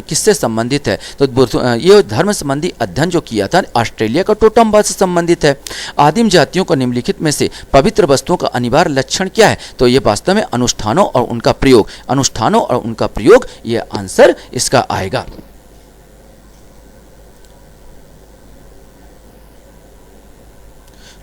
S1: किससे संबंधित है? तो ये धर्म संबंधी अध्ययन जो किया था ऑस्ट्रेलिया का टोटमवाद से संबंधित है। आदिम जातियों को निम्नलिखित में से पवित्र वस्तुओं का अनिवार्य लक्षण क्या है? तो ये वास्तव में अनुष्ठानों और उनका प्रयोग, ये आंसर इसका आएगा।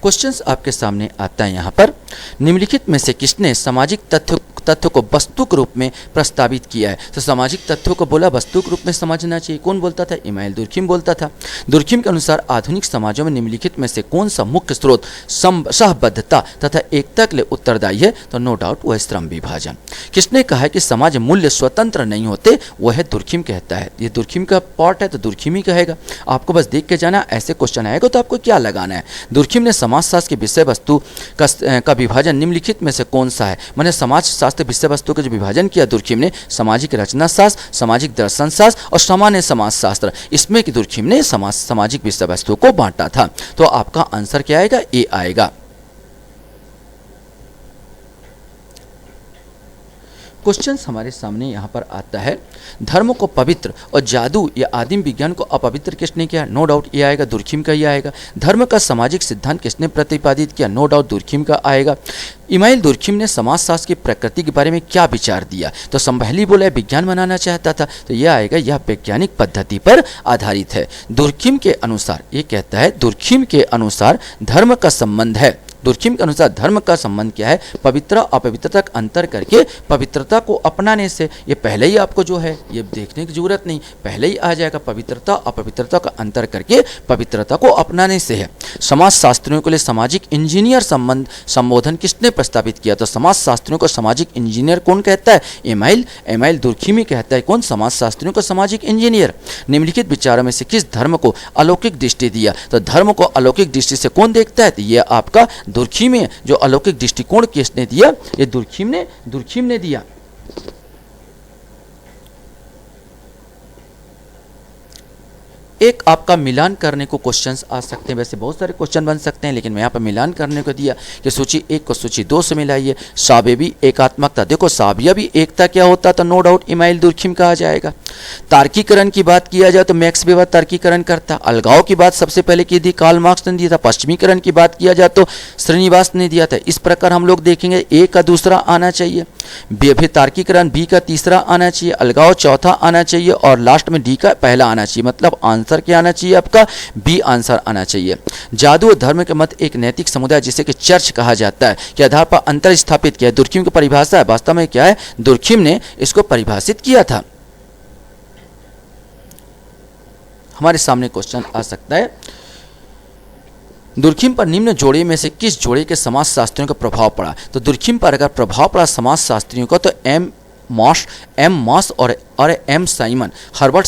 S1: क्वेश्चंस आपके सामने आता है यहाँ पर, निम्नलिखित में से किसने सामाजिक तथ्य को वस्तु के रूप में प्रस्तावित किया है? तो सामाजिक तथ्यों को बोला वस्तु के रूप में समझना चाहिए। कौन बोलता था? इमाइल दुर्खिम बोलता था। दुर्खिम के अनुसार आधुनिक समाजों में निम्नलिखित में से कौन सा मुख्य स्रोत सहबद्धता तथा एकता के लिए उत्तरदायी है? तो नो डाउट वह श्रम विभाजन। किसने कहा है कि समाज मूल्य स्वतंत्र नहीं होते? वह है दुर्खिम कहता है। ये दुर्खिम का पार्ट है, तो दुर्खिम ही कहेगा। आपको बस देख के जाना, ऐसे क्वेश्चन आएगा तो आपको क्या लगाना है। दुर्खिम ने समाजशास्त्र की विषय वस्तु का विभाजन निम्नलिखित में से कौन सा है? मैंने समाजशास्त्र विषय वस्तु का जो विभाजन किया दुर्खिम ने, सामाजिक रचना शास्त्र, सामाजिक दर्शन शास्त्र और सामान्य समाजशास्त्र, इसमें कि दुर्खिम ने सामाजिक विषय वस्तु को बांटा था। तो आपका आंसर क्या आएगा? ए आएगा। क्वेश्चंस हमारे सामने यहाँ पर आता है, धर्म को पवित्र और जादू या आदिम विज्ञान को अपवित्र किसने किया? नो डाउट ये आएगा, दुर्खिम का ही आएगा। धर्म का सामाजिक सिद्धांत किसने प्रतिपादित किया? नो डाउट दुर्खिम का आएगा। इमाइल दुर्खिम ने समाजशास्त्र की प्रकृति के बारे में क्या विचार दिया? तो संभली बोला विज्ञान बनाना चाहता था, तो यह आएगा यह वैज्ञानिक पद्धति पर आधारित है। दुर्खिम के अनुसार ये कहता है, दुर्खिम के अनुसार धर्म का संबंध है। दुर्खिम के अनुसार धर्म का संबंध क्या है? पवित्र अपवित्रता का अंतर करके पवित्रता को अपनाने से। ये पहले ही आपको जो है ये देखने की जरूरत नहीं, पहले ही आ जाएगा। पवित्रता अपवित्रता का अंतर करके पवित्रता को अपनाने से है। समाजशास्त्रियों के लिए सामाजिक इंजीनियर संबोधन किसने प्रस्तावित किया? तो समाजशास्त्रियों को सामाजिक इंजीनियर कौन कहता है? इमाइल दुर्खिम ही कहता है। कौन? समाजशास्त्रियों को सामाजिक इंजीनियर। निम्नलिखित विचारों में से किस धर्म को अलौकिक दृष्टि दिया? तो धर्म को अलौकिक दृष्टि से कौन देखता है? तो ये आपका दुर्खिम है। जो अलौकिक दृष्टिकोण किसने दिया? ये दुर्खिम ने दिया। एक आपका मिलान करने को क्वेश्चंस आ सकते हैं। वैसे बहुत सारे क्वेश्चन बन सकते हैं, लेकिन मैं यहाँ पर मिलान करने को दिया कि सूची 1 को सूची 2 से मिलाइए। साबेबी एकात्मकता, देखो साबिया भी एकता क्या होता तो नो डाउट इमाइल दुर्खिम कहा जाएगा। तार्कीकरण की बात किया जाए तो मैक्स वेबर तार्कीकरण करता। अलगाव की बात सबसे पहले की थी कार्ल मार्क्स ने दिया था। पश्चिमीकरण की बात किया जाए तो श्रीनिवास ने दिया था। इस प्रकार हम लोग देखेंगे ए का दूसरा आना चाहिए, फिर तार्कीकरण बी का तीसरा आना चाहिए, अलगाव चौथा आना चाहिए और लास्ट में डी का पहला आना चाहिए। मतलब आंसर क्या आना चाहिए आपका? बी आंसर आना चाहिए। जादू और धर्म के मत एक नैतिक समुदाय जिसे कि चर्च कहा जाता है के आधार पर अंतर स्थापित किया। दुर्खिम की परिभाषा है, वास्तव में क्या है? दुर्खिम ने इसको परिभाषित किया था। हमारे सामने क्वेश्चन आ सकता है, दुर्खिम पर निम्न जोड़े में से किस जोड़े के समाजशास्त्रियों का प्रभाव पड़ा? तो दुर्खिम पर अगर प्रभाव पड़ा समाजशास्त्रियों का तो एम मॉस और M Simon, Herbert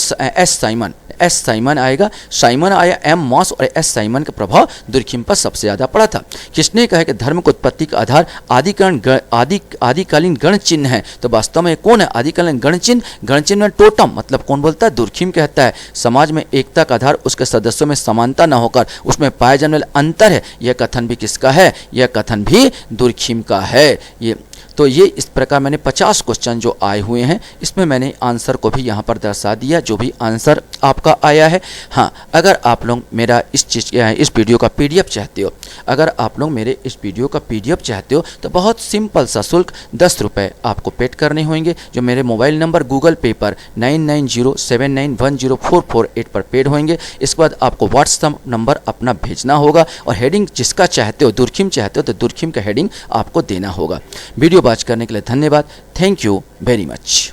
S1: S Simon आएगा। साइमन आया, एम मॉस और एस साइमन का प्रभाव दुर्खिम पर सबसे ज़्यादा पड़ा था। किसने कहा कि धर्म की उत्पत्ति का आधार आदिकालीन गण चिन्ह है? तो वास्तव में कौन है आदिकालीन गण चिन्ह? गण चिन्ह में टोटम, मतलब कौन बोलता है? दुर्खिम कहता है। समाज में एकता का आधार उसके सदस्यों में समानता न होकर उसमें पाए जाने वाले अंतर है। यह कथन भी किसका है? यह कथन भी दुर्खिम का है। ये इस प्रकार मैंने 50 क्वेश्चन जो आए हुए हैं इसमें मैंने आंसर को भी यहाँ पर दर्शा दिया, जो भी आंसर आपका आया है। हाँ, अगर आप लोग मेरा इस वीडियो का PDF चाहते हो, अगर आप लोग मेरे इस वीडियो का PDF चाहते हो तो बहुत सिंपल सा शुल्क 10 रुपये आपको पेड करने होंगे, जो मेरे मोबाइल नंबर गूगल पे पर 9907910448 पर पेड होंगे। इसके बाद आपको व्हाट्सएप नंबर अपना भेजना होगा और हेडिंग जिसका चाहते हो, दुर्खिम चाहते हो तो दुर्खिम का हेडिंग आपको देना होगा। वीडियो वॉच करने के लिए धन्यवाद। Thank you very much.